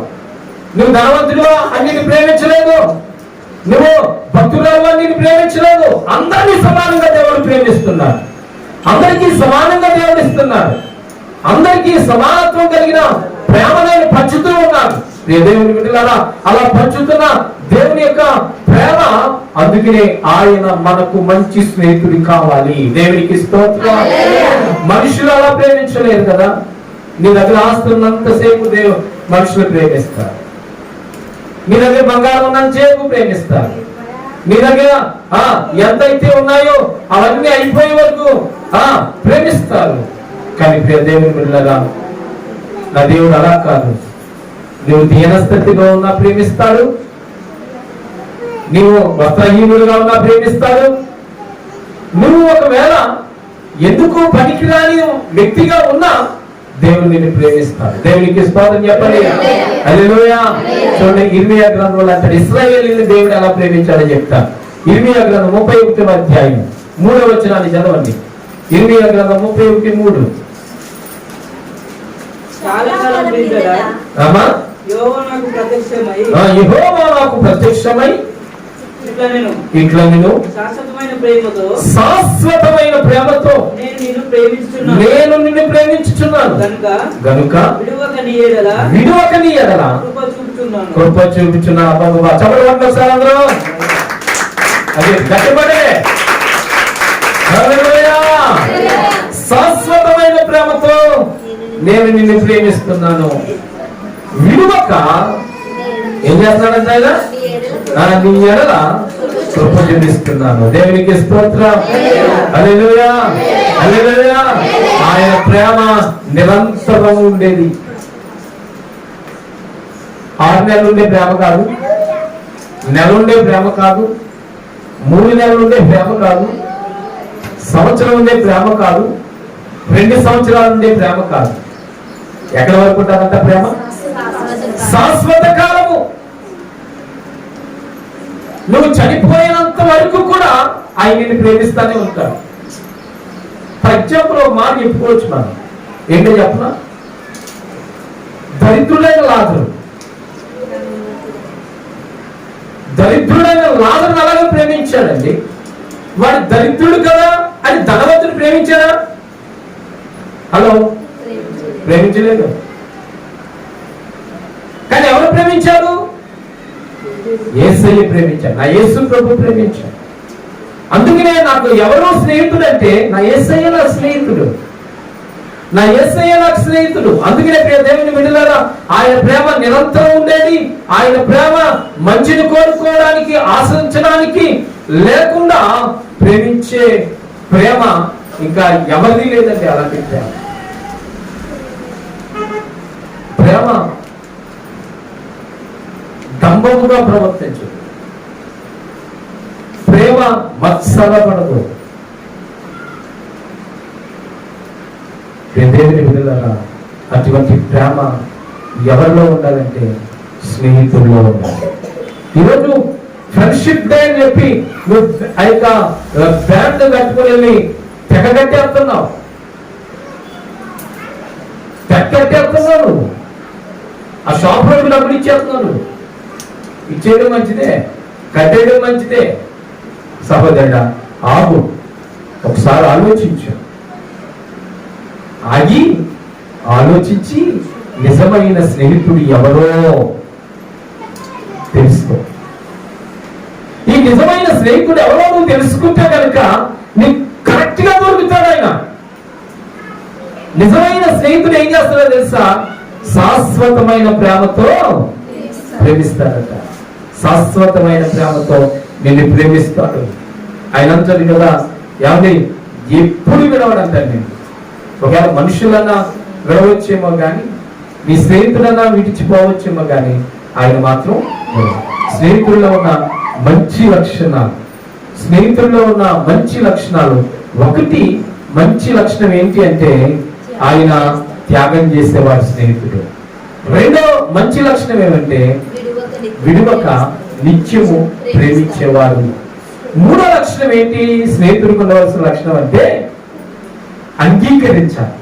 నువ్వు ధనవంతుడువా అని నేను ప్రేమించలేదు, నువ్వు భక్తురాలువా అని నేను ప్రేమించలేదు. అందరినీ సమానంగా దేవుడు ప్రేమిస్తున్నాడు. అందరికీ సమానంగా దేవుడు ఇస్తున్నాడు. అందరికీ సమానత్వం కలిగిన ప్రేమను పంచుతూ ఉన్నాడు. దేవుని బిడ్డలారా, అలా పంచుతున్న దేవుని యొక్క ప్రేమ, అందుకనే ఆయన మనకు మంచి స్నేహితుడు కావాలి. దేవునికి స్తోత్రం. మనుషులు అలా ప్రేమించలేరు కదా. నీ దగ్గర ఆస్తులు ఉన్నంతసేపు మనుషులు ప్రేమిస్తారు, నీ దగ్గర బంగారం ఉన్నంతసేపు ప్రేమిస్తారు, నీ దగ్గర ఎంతైతే ఉన్నాయో అవన్నీ అయిపోయే వరకు ప్రేమిస్తారు. కానీ దేవుని బిడ్డలారా, నా దేవుడు అలా కాదు. నువ్వు దీనస్థితిలో ఉన్నా ప్రేమిస్తాడు, నువ్వు వస్త్రహీనుడుగా ఉన్నా ప్రేమిస్తాడు, నువ్వు ఒకవేళ ఎందుకు పనికిరాని వ్యక్తిగా ఉన్నా దేవుడు నిన్ను ప్రేమిస్తాడు. దేవునికి స్తోత్రం చెప్పండి. హల్లెలూయా. చూడండి, ఇర్మియా గ్రంథంలో అంటాడు, ఇశ్రాయేలుని దేవుడు ఎలా ప్రేమించాడని చెప్తాడు. ఇర్మియా గ్రంథం 31వ అధ్యాయం 3వ వచనాన్ని చదవండి. ఇర్మియా గ్రంథం 31:3. యెహోవా నాకు ప్రత్యక్షమై ఇట్లా నేను శాశ్వతమైన ప్రేమతో నేను నిన్ను ప్రేమించుచున్నాను గనుక విడువక నీ ఎడల కృప చూపుచున్నాను. చెప్పండి ఒకసారి అందరూ. అదే గట్టిపడే. శాశ్వతమైన ప్రేమతో నేను నిన్ను ప్రేమిస్తున్నాను, విడువక ఏం చేస్తున్నాడంటే ఆయన నీ ఎడల కృప చూపిస్తున్నాను. దేవునికి స్తోత్రం. హల్లెలూయా. హల్లెలూయా. ఆయన ప్రేమ నిరంతరం ఉండేది. 6 నెలలు ఉండే ప్రేమ కాదు, నెల ఉండే ప్రేమ కాదు, 3 నెలలు ఉండే ప్రేమ కాదు, సంవత్సరం ఉండే ప్రేమ కాదు, 2 సంవత్సరాలు ఉండే ప్రేమ కాదు. ఎక్కడ వరకు ఉంటుందంట ప్రేమ? శాశ్వత కాలము. నువ్వు చనిపోయినంత వరకు కూడా ఆయన నిన్ను ప్రేమిస్తానే ఉంటాడు. ఫర్ ఎగ్జాంపుల్ ఒక మాట చెప్పుకోవచ్చు మనం. ఏంటో చెప్పనా? దరిద్రుడైన లాజరు అలాగే ప్రేమించాడండి. వాడు దరిద్రుడు కదా అని ధనవంతుడు ప్రేమించాడా? హలో, ప్రేమించలేదు. కానీ ఎవరు ప్రేమించాడు? యేసయ్య ప్రేమించాడు. నా యేసు ప్రభు ప్రేమించాడు. అందుకనే నాకు ఎవరో స్నేహితుడు అంటే నా యేసయ్య నా స్నేహితుడు, నా యేసయ్య నాకు స్నేహితుడు. అందుకనే ప్రియ దేవుని బిడ్డలారా, ఆయన ప్రేమ నిరంతరం ఉండేది. ఆయన ప్రేమ మంచిని కోరుకోవడానికి, ఆశించడానికి లేకుండా ప్రేమించే ప్రేమ ఇంకా ఎవరిది లేదండి. అలాంటి ప్రేమ దంభముగా ప్రవర్తించు, ప్రేమ మత్సరపడదు. దేవుని బిడ్డలారా, అటువంటి ప్రేమ ఎవరిలో ఉండాలంటే స్నేహితుల్లో ఉండాలి. ఈరోజు ఫ్రెండ్షిప్ డే అని చెప్పి నువ్వు ఆ యొక్క బ్యాండ్ కట్టుకుని వెళ్ళి తెగగట్టేస్తున్నావు. తెగట్టేస్తున్నావు. ఆ షాప్ లోకి డబ్బులు ఇచ్చేస్తున్నావు. ఇచ్చేయడం మంచిదే, కట్టేయడం మంచిదే. సహోదరుడా, ఆగు, ఒకసారి ఆలోచించు. ఆగి ఆలోచించి నిజమైన స్నేహితుడు ఎవరో తెలుసుకో. ఈ నిజమైన స్నేహితుడు ఎవరో నువ్వు తెలుసుకుంటే కనుక నీకు కరెక్ట్ గా దొరుకుతాడు ఆయన. నిజమైన స్నేహితుడు ఏం చేస్తాడో తెలుసా? శాశ్వతమైన ప్రేమతో ప్రేమిస్తాడట. శాశ్వతమైన ప్రేమతో నిన్ను ప్రేమిస్తాడు. ఆయన అంటాడు కదా, ఏమండి ఎప్పుడు విడవడంటాడు నేను, ఒకవేళ మనుషులన్నా విడవచ్చేమో కానీ, నీ స్నేహితులన్నా విడిచిపోవచ్చేమో కానీ ఆయన మాత్రం విడవడు. స్నేహితుల్లో ఉన్న మంచి లక్షణాలు, స్నేహితుల్లో ఉన్న మంచి లక్షణాలు, ఒకటి మంచి లక్షణం ఏంటి అంటే ఆయన త్యాగం చేసేవాడు స్నేహితుడు. రెండో మంచి లక్షణం ఏమంటే విడువక నిత్యము ప్రేమించేవాడు. మూడో లక్షణం ఏంటి స్నేహితుడికి ఉండవలసిన లక్షణం అంటే అంగీకరించాలి.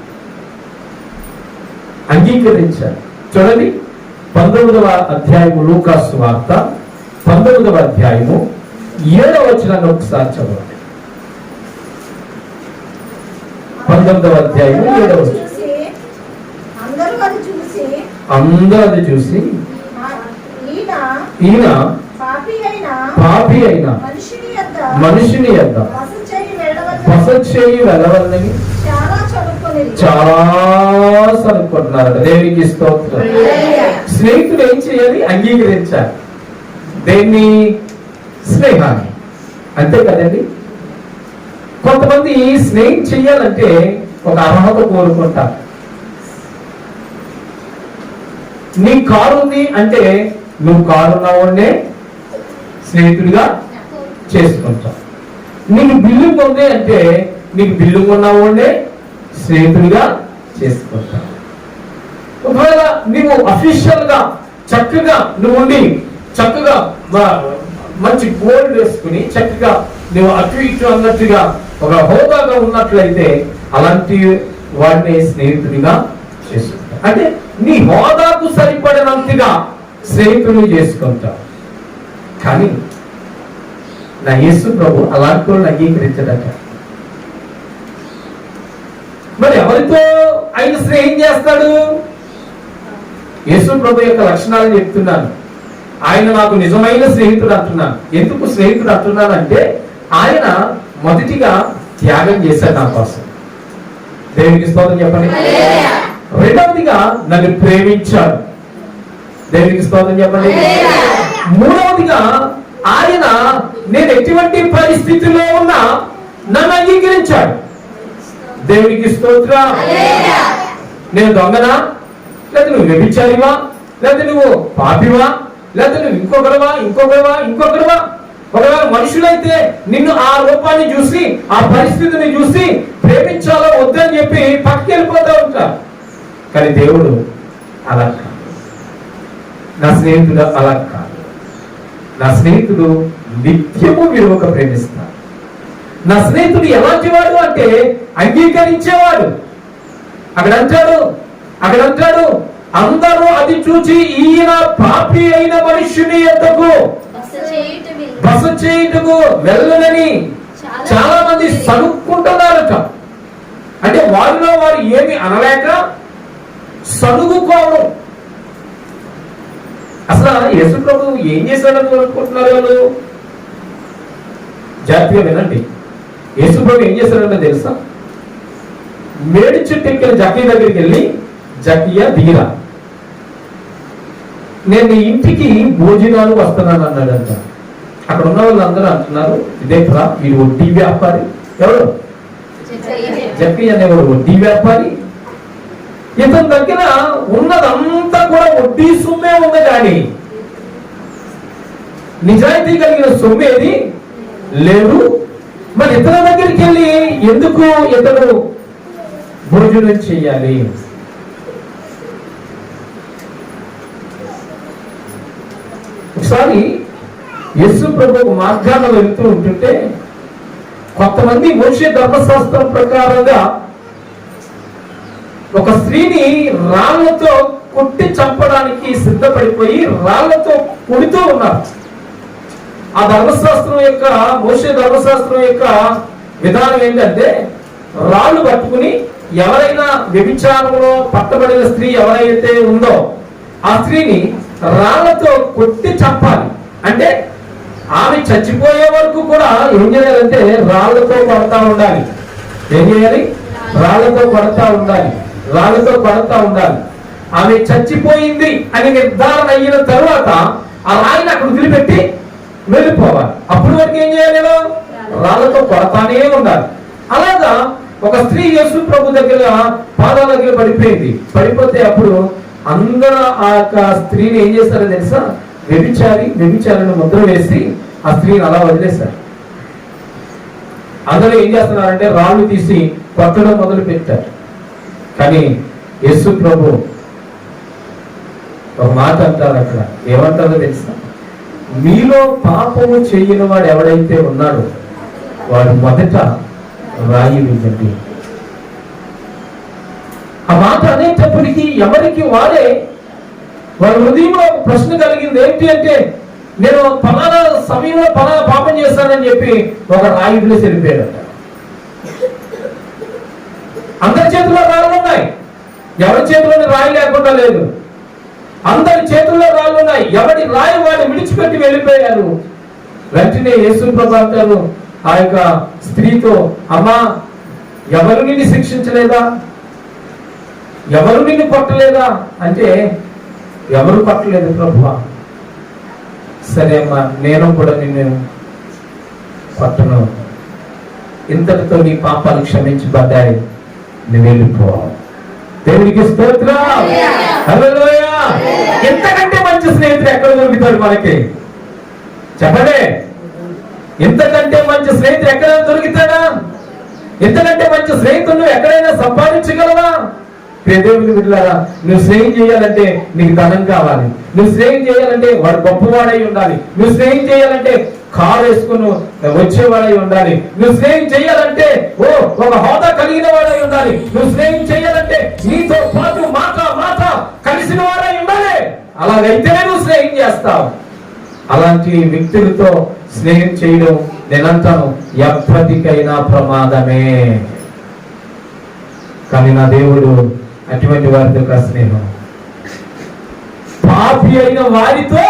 అంగీకరించాలి. చూడండి 19వ అధ్యాయము లూకాసు వార్త 19వ అధ్యాయము 7వ వచనాన్ని ఒకసారి చదవండి. 19వ అధ్యాయము 7వ వచనం. అందరూ అది చూసి ఈయన పాపి అయిన మనిషిని యొద్ద బస చేయి వెళ్ళవలని చాలా సరుకుంటున్నారు. దేవునికి స్తోత్రం. స్నేహితుడు ఏం చేయాలి? అంగీకరించాలి. దేన్ని? స్నేహాన్ని. అంతే కదండి. కొంతమంది స్నేహం చెయ్యాలంటే ఒక అర్హత కోరుకుంటారు. నీ కారు ఉంది అంటే నువ్వు కారున్నావునే స్నేహితుడిగా చేసుకుంటావు. నీకు బిల్డింగ్ ఉంది అంటే నీకు బిల్డింగ్ ఉన్నావునే స్నేహితుడిగా చేసుకుంటావు. ఒకవేళ నువ్వు అఫీషియల్ గా చక్కగా నువ్వు ఉండి చక్కగా మంచి గోల్డ్ వేసుకుని చక్కగా నువ్వు అటు ఇటు అన్నట్టుగా ఒక హోదాగా ఉన్నట్లయితే అలాంటి వాడిని స్నేహితుడిగా చేసుకుంటావు. అంటే నీ హోదాకు సరిపడినంతగా స్నేహితుడిని చేసుకుంటావు. కానీ నా యేసు ప్రభు అలాంటి వాళ్ళని అంగీకరించడట. మరి ఎవరితో ఆయన స్నేహం చేస్తాడు? యేసు ప్రభు యొక్క లక్షణాలు చెప్తున్నాను. ఆయన నాకు నిజమైన స్నేహితుడు అంటున్నాను. ఎందుకు స్నేహితుడు అంటున్నాను అంటే ఆయన మొదటిగా త్యాగం చేశాడు నా కోసం. దేవునికి స్తోత్రం చెప్పండి. రెండవదిగా నన్ను ప్రేమించాడు. దేవునికి స్తోత్రం చెప్పండి. మూడవదిగా ఆయన నేను ఎటువంటి పరిస్థితిలో ఉన్నా నన్ను అంగీకరించాడు. దేవునికి స్తోత్రం. నేను దొంగనా, లేదా నువ్వు వ్యభిచారివా, లేదా నువ్వు పాపివా, లేదా నువ్వు ఇంకొకరివా. ఒకవేళ మనుషులైతే నిన్ను ఆ రూపాన్ని చూసి ఆ పరిస్థితిని చూసి ప్రేమించాలో వద్దని చెప్పి పక్కకి వెళ్ళిపోతూ ఉంటారు. కానీ దేవుడు అలా కాదు. నా స్నేహితుడు అలా కాదు. నా స్నేహితుడు నిత్యము విలువక ప్రేమిస్తాడు. నా స్నేహితుడు ఎలాంటి వాడు అంటే అంగీకరించేవాడు. అక్కడ అంటాడు అందరూ అది చూచి ఈయన పాపి అయిన మనుష్యుని యొద్దకు బస చేయుటకు వెళ్ళనని చాలా మంది సనుక్కుంటున్నారట. అంటే వారిలో వారు ఏమి అనలేక సనుగుకోవడం. అసలు యేసు ప్రభు ఏం చేశాడని అనుకుంటున్నారు వాళ్ళు? జాగ్రత్తగా వినండి. యేసు ప్రభు ఏం చేశాడంటే తెలుసా? మేడి చెట్టు ఎక్కిన జక్కయ్య దగ్గరికి వెళ్ళి, జక్కయ్య దిగిరా, నేను నీ ఇంటికి భోజనాలు వస్తున్నాను అన్నాడంట. అక్కడ ఉన్న వాళ్ళందరూ అంటున్నారు ఇదేట్రా వీడు వడ్డీ వ్యాపారి. ఎవరు? జక్కయ్య అనేవాడు వడ్డీ వ్యాపారి. ఇతని దగ్గర ఉన్నదంతా కూడా వడ్డీ సొమ్మే ఉంది, కానీ నిజాయితీ కలిగిన సొమ్మేది లేదు. మరి ఇతని దగ్గరికి వెళ్ళి ఎందుకు ఇతడు భోజనం చెయ్యాలి? ఒకసారి యేసు ప్రభు ఒక మార్గాన్ని వెళ్తూ ఉంటుంటే కొంతమంది మోషే ధర్మశాస్త్రం ప్రకారంగా ఒక స్త్రీని రాళ్లతో కొట్టి చంపడానికి సిద్ధపడిపోయి రాళ్లతో కొడుతూ ఉన్నారు. ఆ ధర్మశాస్త్రం యొక్క మోషే ధర్మశాస్త్రం యొక్క విధానం ఏంటంటే రాళ్ళు పట్టుకుని ఎవరైనా వ్యభిచారంలో పట్టబడిన స్త్రీ ఎవరైతే ఉందో ఆ స్త్రీని రాళ్లతో కొట్టి చంపాలి. అంటే ఆమె చచ్చిపోయే వరకు కూడా ఏం చేయాలంటే రాళ్లతో కొడతా ఉండాలి. ఏం చేయాలి? రాళ్లతో కొడతా ఉండాలి. ఆమె చచ్చిపోయింది అని నిర్ధారణ అయిన తరువాత ఆ రాయిని అక్కడ వదిలిపెట్టి వెళ్ళిపోవాలి. అప్పుడు వరకు ఏం చేయాలి? రాళ్లతో కొడతానే ఉండాలి. అలాగా ఒక స్త్రీ యేసు ప్రభు దగ్గర పాదాల దగ్గర పడిపోయింది. పడిపోతే అప్పుడు అందరూ ఆ యొక్క స్త్రీని ఏం చేస్తారో తెలుసా? వ్యభిచారిని ముద్ర వేసి ఆ స్త్రీని అలా వదిలేశారు. అందరూ ఏం చేస్తున్నారంటే రాళ్ళు తీసి కొట్టడం మొదలు పెట్టారు. కానీ యేసు ప్రభు ఒక మాట అంటారు అక్కడ, ఏమంటారో తెలుసా? మీలో పాపము చేయని వాడు ఎవడైతే ఉన్నాడో వాడు మొదట రాయి వేయండి. ఆ మాట అనేటప్పటికీ ఎవరికి వాడే వారి హృదయంలో ఒక ప్రశ్న కలిగింది. ఏంటి అంటే, నేను ఫలానా సమయంలో ఫలానా పాపం చేస్తానని చెప్పి ఒక రాయి వదిలేసి వెళ్ళిపోయాడట. అందరి చేతుల్లో రాళ్ళు ఉన్నాయి, ఎవరి చేతిలోని రాయి లేకుండా లేదు. అందరి చేతుల్లో రాళ్ళు ఉన్నాయి, ఎవరి రాయి వాడు విడిచిపెట్టి వెళ్ళిపోయారు. వెంటనే యేసు ప్రభు అంటారు ఆ యొక్క స్త్రీతో, అమ్మా ఎవరు నిన్ను శిక్షించలేదా, ఎవరు నిన్ను కొట్టలేదా అంటే, ఎవరు కొట్టలేదు ప్రభువా. సరే అమ్మా, నేను కూడా నిన్ను కొట్టను, ఇంతటితో నీ పాపాలు క్షమించబడ్డాయి, నువ్వు వెళ్ళిపో. దేవునికి స్తోత్రం, హల్లెలూయా. ఇంతకంటే మంచి స్నేహితుడు ఎక్కడ దొరుకుతాడు మనకి? చెప్పండి, ఇంతకంటే మంచి స్నేహితుడు ఎక్కడైనా దొరుకుతాడా? ఇంతకంటే మంచి స్నేహితుడు ఎక్కడైనా సంపాదించగలవా? దేవుని బిడ్డలారా, నువ్వు స్నేహం చేయాలంటే నీకు ధనం కావాలి, నువ్వు స్నేహం చేయాలంటే వాడు గొప్పవాడై ఉండాలి, నువ్వు స్నేహం చేయాలంటే కారు వేసుకుని వచ్చేవాడై ఉండాలి, నువ్వు స్నేహం చేయాలంటే ఒక హోదా కలిగిన వాడై ఉండాలి, నువ్వు స్నేహం చేయాలంటే నీతో పాటు మాట కలిసిన వాడై ఉండాలి. అలాగైతేనే నువ్వు స్నేహం చేస్తావు. అలాంటి వ్యక్తులతో స్నేహం చేయడం నేనంటాను ఎప్పటికైనా ప్రమాదమే. కానీ నా దేవుడు అటువంటి వారితో స్నేహం, పాపి అయిన వారితో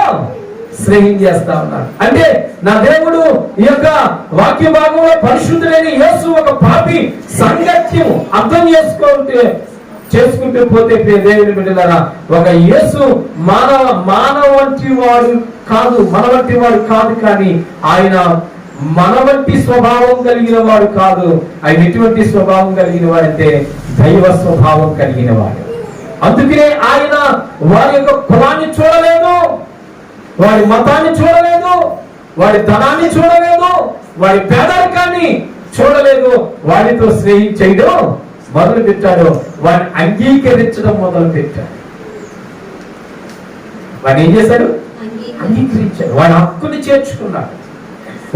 స్నేహం చేస్తా ఉన్నాడు. అంటే నా దేవుడు ఈ యొక్క వాక్య భాగంలో పరిశుద్ధులైన యేసు ఒక పాపి సంగత్యం అర్థం చేసుకుంటూ పోతే దేవుని బిడ్డలారా, ఒక యేసు మానవ వంటి వాడు కాదు, మన వంటి వాడు కాదు. కానీ ఆయన మన వంటి స్వభావం కలిగిన వాడు కాదు. ఆయన ఎటువంటి స్వభావం కలిగిన వాడంటే దైవ స్వభావం కలిగిన వాడు. అందుకనే ఆయన వారి యొక్క కులాన్ని చూడలేదు, వారి మతాన్ని చూడలేదు, వారి ధనాన్ని చూడలేదు, వారి పేదరికాన్ని చూడలేదు. వారితో స్నేహం చేయడం మొదలు పెట్టాడు, వారిని అంగీకరించడం మొదలు పెట్టాడు. వాడిని ఏం చేశాడు? అంగీకరించాడు. వాడి హక్కుని చేర్చుకున్నాడు.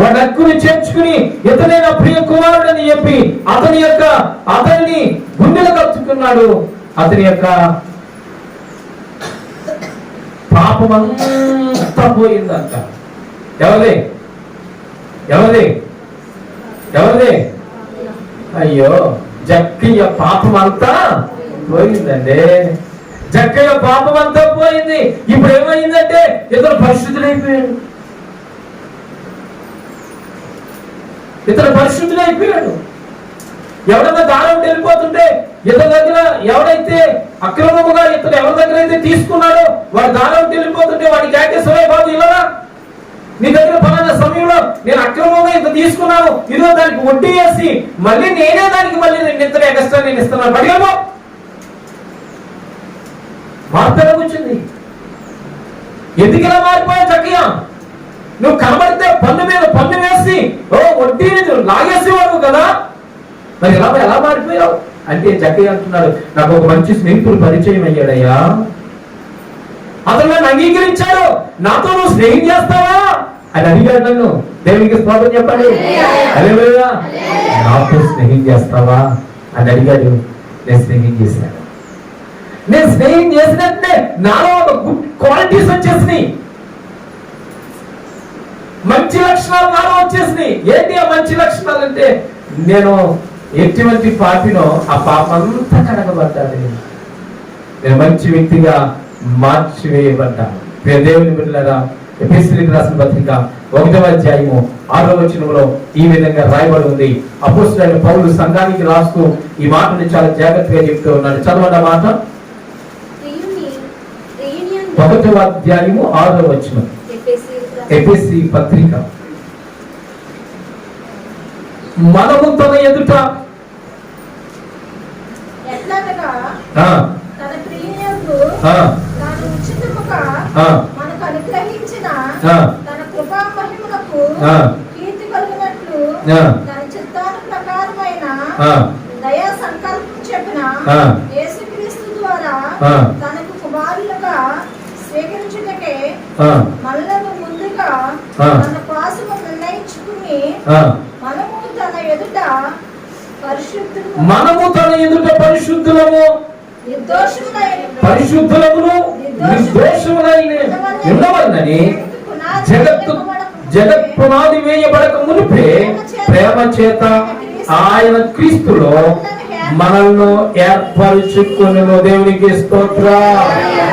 వాడి హక్కుని చేర్చుకుని ఇతనే నా ప్రియ కుమారుడని చెప్పి అతన్ని గుండెలు కట్టుకున్నాడు. అతని యొక్క పాపమంతా పోయిందంట. ఎవరిది? అయ్యో, జక్కయ్య పాపం అంతా పోయిందండి. జక్కయ్య పాపం అంతా పోయింది. ఇప్పుడు ఏమైందంటే ఇతను పరిశుద్ధులైపోయాడు. ఎవడన్నా దానం వెళ్ళిపోతుంటే ఇతని దగ్గర ఎవడైతే అక్రమముగా ఇతను ఎవరి దగ్గర అయితే తీసుకున్నాడో వాడు దానం వెళ్ళిపోతుంటే వాడికి ఏకేశ్వరయ్య బాబు ఇలా నీ దగ్గర ఫలానా సమయంలో నేను అక్రమంగా ఇంత తీసుకున్నాను, ఇదో దానికి వడ్డీ వేసి మళ్ళీ నేనే దానికి మళ్ళీ నేను ఇంత ఎక్స్ట్రా నేను ఇస్తున్నాను. పడిగామో మార్పు వచ్చింది. ఎందుకలా మారిపోయా చక్కగా? నువ్వు కనబడితే పన్ను మీద పన్ను వేసి వడ్డీని లాగేసేవాడు కదా, మరి ఎలా మారిపోయావు అంటే చక్కగా అంటున్నాడు, నాకు ఒక మంచి స్నేహితుడు పరిచయం అయ్యాడయ్యా, అతను నన్ను అంగీకరించాడు, నాతో నువ్వు స్నేహం చేస్తావా అని అడిగాడు నన్ను. దేవునికి స్తోత్రం చెప్పండి. హల్లెలూయా. నాతో స్నేహం చేస్తావా అని అడిగాడు. నేను స్నేహం చేశాను. నేను స్నేహం చేసినట్టే నాలో ఒక గుడ్ క్వాలిటీస్ వచ్చేసినాయి, మంచి లక్షణాలు నాలో వచ్చేసినాయి. ఏంటి ఆ మంచి లక్షణాలు అంటే, నేను ఎటువంటి పాపినో ఆ పాపంతా కడగబడ్డాడు, నేను మంచి వ్యక్తిగా మార్చివేయబడ్డాను. దేవుని బిడ్డలారా, ఎఫెసీయులకు రాసిన పత్రిక 1వ అధ్యాయము 6వ వచనంలో ఈ విధంగా రాయబడి ఉంది. అపోస్తలుడైన పౌలు సంఘానికి రాస్తూ ఈ మాటని చాలా జాగ్రత్తగా చెప్తూ ఉన్నాడు. చదవండి మాట. 1వ అధ్యాయము 6వ వచనం, ఎఫెసీ పత్రిక. మనము తన ఎదుట తన ప్రియులకు తాను ఉచితముగా మనకు అనుగ్రహించిన తన కృపా మహిమలకు కీర్తి కలిగినట్లు తన చిత్తానుప్రకారమైన దయా సంకల్పం చెప్పిన యేసుక్రీస్తు ద్వారా తనకు కుమారులుగా స్వీకరించుటకే మనలను ముందుగా తన కోసము నిర్ణయించుకుని మనము తన ఎదుట పరిశుద్ధులము పరిశుద్ధులమును నిర్దోషములైన ఉండవలనని జగత్ పునాది వేయబడక మునిపే ప్రేమ చేత ఆయన క్రీస్తులో మనల్ని ఏర్పరచుకుని దేవునికి స్తోత్రం.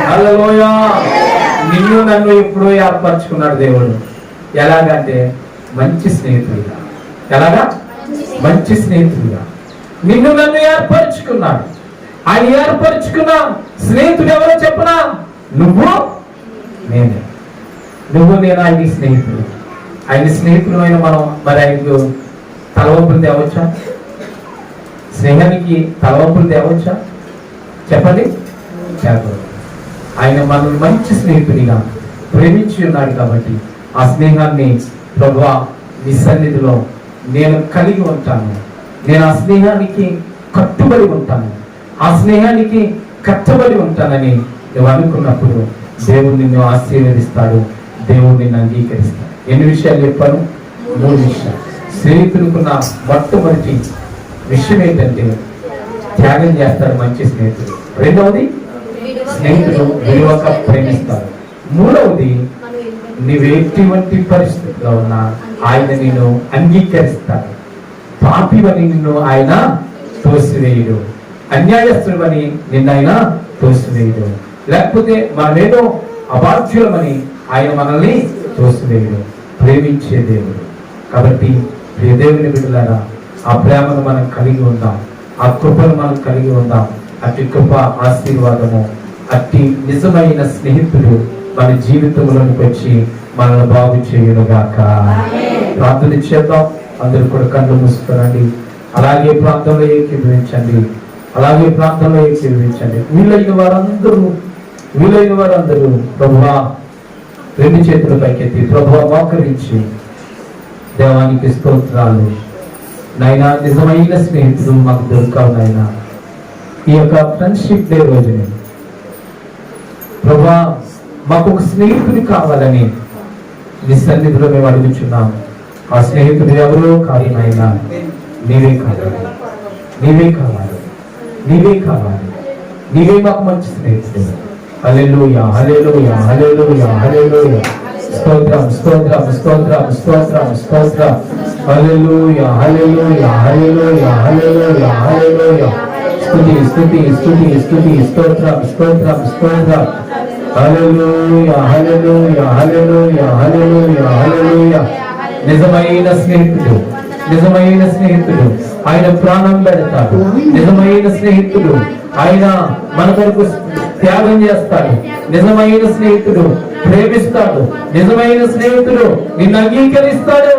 హల్లెలూయా. నిన్ను నన్ను ఎప్పుడో ఏర్పరచుకున్నాడు దేవుడు. ఎలాగంటే మంచి స్నేహితుడిగా. ఎలాగా? మంచి స్నేహితుడిగా నిన్ను నన్ను ఏర్పరచుకున్నాడు. ఆయన ఏర్పరచుకున్న స్నేహితుడు ఎవరో చెప్పనా? నువ్వు నేనే. నువ్వు నేను ఆయన స్నేహితుడు. ఆయన స్నేహితుడు అయిన మనం మరి ఆయనకు తలవంపులు తేవచ్చా? స్నేహానికి తలవంపులు తేవచ్చా? చెప్పండి. చెప్పదు. ఆయన మనల్ని మంచి స్నేహితుడిగా ప్రేమించి ఉన్నాడు కాబట్టి ఆ స్నేహాన్ని ప్రభువా నీ సన్నిధిలో నేను కలిగి ఉంటాను. నేను ఆ స్నేహానికి కట్టుబడి ఉంటాను. ఆ స్నేహానికి కట్టుబడి ఉంటానని నువ్వు అనుకున్నప్పుడు దేవుడు నిన్ను ఆశీర్వదిస్తాడు. దేవుడు నిన్ను అంగీకరిస్తాడు. ఎన్ని విషయాలు చెప్పాను? 3 విషయాలు. స్నేహితుడుకున్న మొట్టమొదటి విషయం ఏంటంటే త్యాగం చేస్తాడు మంచి స్నేహితుడు. రెండవది స్నేహితుడు విలువక ప్రేమిస్తాడు. మూడవది నీవెటువంటి పరిస్థితిలో ఉన్నా ఆయన నిన్ను అంగీకరిస్తాడు. పాపివని నిన్ను ఆయన తోసివేయడు. అన్యాయస్తుడని నిన్న ఆయన తోసివేయడు. లేకపోతే మనమేదో అబాధ్యులమని ఆయన మనల్ని తోసివేయడు. ప్రేమించే దేవుడు. కాబట్టి ప్రియ దేవుని బిడ్డలారా ఆ ప్రేమను మనం కలిగి ఉందాం. ఆ కృపను మనం కలిగి ఉందాం. అట్టి కృప ఆశీర్వాదము అట్టి నిజమైన స్నేహితుడు మన జీవితంలోనికి వచ్చి మనల్ని బాగు చేయునుగాక. ప్రార్థన చేద్దాం. అందరూ కూడా కళ్ళు మూసుకోనండి. అలాగే ప్రాంతంలో ఏకీభవించండి. వీలైన వారందరూ ప్రభువా 2 చేతులు పైకెత్తి ప్రభువా మోకరించి దేవానికి స్తోత్రాలు. నాయనా నిజమైన స్నేహితుడు మాకు దొరకావు నాయనా. ఈ యొక్క ఫ్రెండ్షిప్ డే రోజుని ప్రభువా మాకు ఒక స్నేహితుడు కావాలని నీ సన్నిధిలో మేము అడుగుచున్నాం. ఆ స్నేహితుడు ఎవరో కాదు నాయనా, నీవే కావాలి. నీవే మాకు మంచి స్నేహితుడు. హల్లెలూయా, హల్లెలూయా, హల్లెలూయా, హల్లెలూయా. స్తోత్రం, స్తోత్రం, స్తోత్రం, స్తోత్రం, స్తోత్రం. హల్లెలూయా, హల్లెలూయా, హల్లెలూయా, హల్లెలూయా, హల్లెలూయా. స్తుతి, స్తుతి, స్తుతి, స్తుతి, స్తోత్రం, స్తోత్రం, స్తోత్రం. హల్లెలూయా, హల్లెలూయా, హల్లెలూయా, హల్లెలూయా, హల్లెలూయా. నిజమైన స్నేహితుడు ఆయన ప్రాణం పెడతాడు. నిజమైన స్నేహితుడు ఆయన మన కొరకు త్యాగం చేస్తాడు. నిజమైన స్నేహితుడు ప్రేమిస్తాడు. నిజమైన స్నేహితుడు నిన్ను అంగీకరిస్తాడు.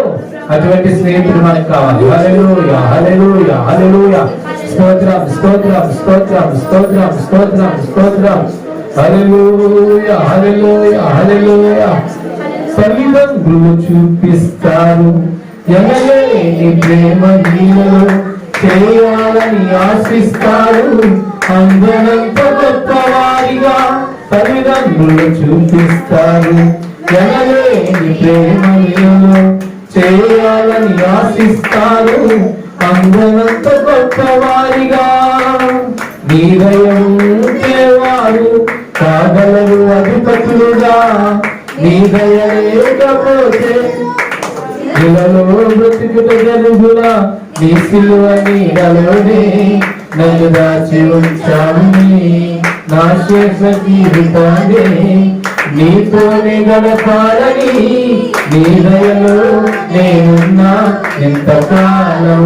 అటువంటి స్నేహితుడు మనకు కావాలి. హల్లెలూయా, హల్లెలూయా, హల్లెలూయా. స్తోత్రం, స్తోత్రం, స్తోత్రం, స్తోత్రం, స్తోత్రం, స్తోత్రం. హల్లెలూయా, హల్లెలూయా, హల్లెలూయా. తల్లిదండ్రులు చూపిస్తారు ఎనలేని ప్రేమ నీలో చేయాలని ఆశిస్తారు. అందరంత గొప్పవారిగా తల్లిదండ్రులు చూపిస్తారు ఎనలేని ప్రేమ నీలో చేయాలని ఆశిస్తారు. అందరంత గొప్పవారిగా నీ దయం వారు కాగలరు అధిపతులుగా. నీ దయ లేకపోతే ఇలలో బ్రతుకుట జరుగులా. నీ సిలువ నీడలోనే నన్ను దాచి ఉంచావు. నా శేష జీవితాన్ని నీతోనే గడపాలని నీ దయలో నేనున్నా ఎంతకాలం.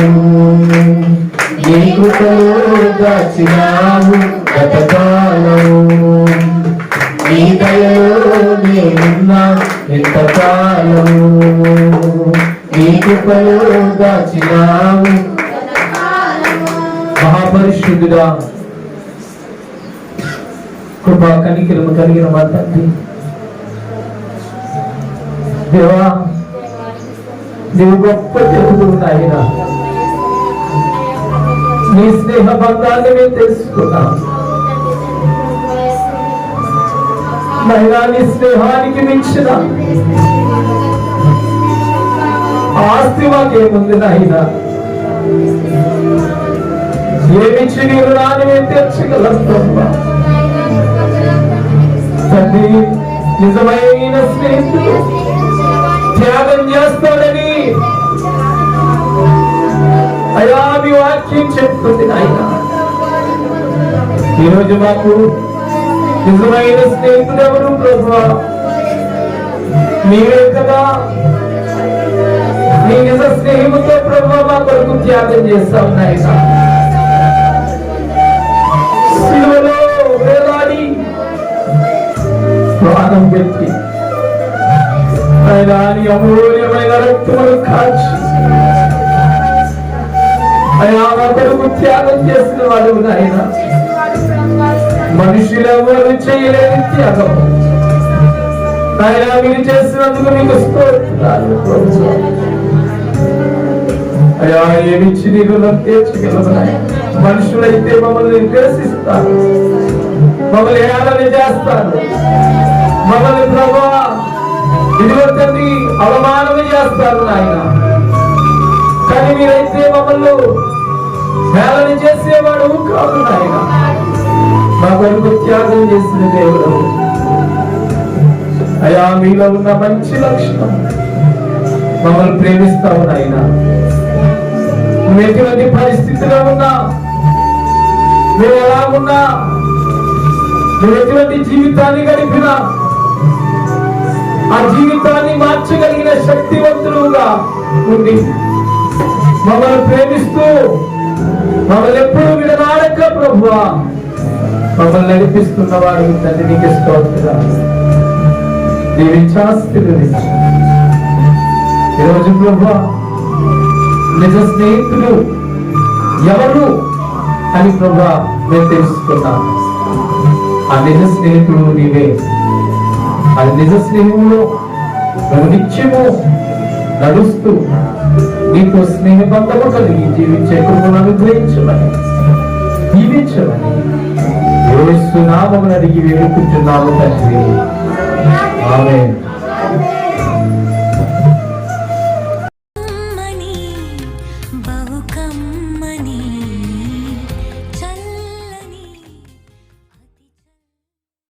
నీ కృపలో దాచినావు గతకాలం. నీ దయలో నేనున్నా ఎంతకాలం. నీ కృపలో దాచినావు. మహాపరిశుద్ధుడా కృపా కనికరము కలిగిన మా తండ్రి, దేవా నీవు గొప్ప దేవుడు నాయన. నీ స్నేహ బంధాన్ని మేము తెలుసుకున్నాం నాయనా. నీ స్నేహానికి మించిన ఆస్తి మాకేముంది నాయన? ఏమిచ్చి నీ రుణాన్ని మేము తీర్చగలం తండ్రి. నిజమైన స్నేహితుడు త్యాగం చేస్తాడని అయా మీ వాక్యం చెప్తుంది నాయన. ఈరోజు మాకు నిజమైన స్నేహితుడు ఎవరు ప్రభువా? నీవే కదా. నీ నిజ స్నేహితుతో ప్రభువా మా కొరకు త్యాగం చేస్తావు నాయన. సిలువలో వేలాడి ప్రాణం పెట్టి ఆయన నీ అమూల్యమైన రక్తమును కాచి అయా మా కొరకు త్యాగం చేసిన వాడు నాయన. మనుషులెవరు చేయలేని త్యాగం ఆయన మీరు చేసినందుకు మీకు స్తోత్రాలు. అయ్యా ఏమిచ్చి నీకు తీర్చగలవు? మనుషులైతే మమ్మల్ని నిర్దేశిస్తారు, మమ్మల్ని హేళన చేస్తారు, మమ్మల్ని ప్రభువా ఇదివరకని అవమానం చేస్తారు నాయన. కానీ మీరైతే మమ్మల్ని హేళన చేసేవాడు కాదు నాయన. మా కొరకు త్యాగం చేసిన దేవుడు అయ్యా. మీలో ఉన్న మంచి లక్షణం మమ్మల్ని ప్రేమిస్తావు నాయన. నువ్వు ఎటువంటి పరిస్థితిలో ఉన్నా, నువ్వు ఎలా ఉన్నా, నువ్వు ఎటువంటి జీవితాన్ని గడిపినా ఆ జీవితాన్ని మార్చగలిగిన శక్తివంతులుగా ఉండి మమ్మల్ని ప్రేమిస్తూ మమ్మల్ని ఎప్పుడు విడనాడక ప్రభువా మమ్మల్ని నడిపిస్తున్న వాడు తండ్రి నీకు స్తోత్రాలు. దీవించాస్తిరించి ఈరోజు ప్రభువా నిజ స్నేహితులు ఎవరు అని ప్రభువా మేము తెలుసుకున్నాం. ఆ నిజ స్నేహితుడు నీవే. ఆ నిజ స్నేహంలో నువ్వు నిత్యము నడుస్తూ నీతో స్నేహబంధము కలిగి జీవించే కృపను అనుగ్రహించమని దీవించమని యేసు నామమున అడిగి వేడుకుంటున్నాము తండ్రి.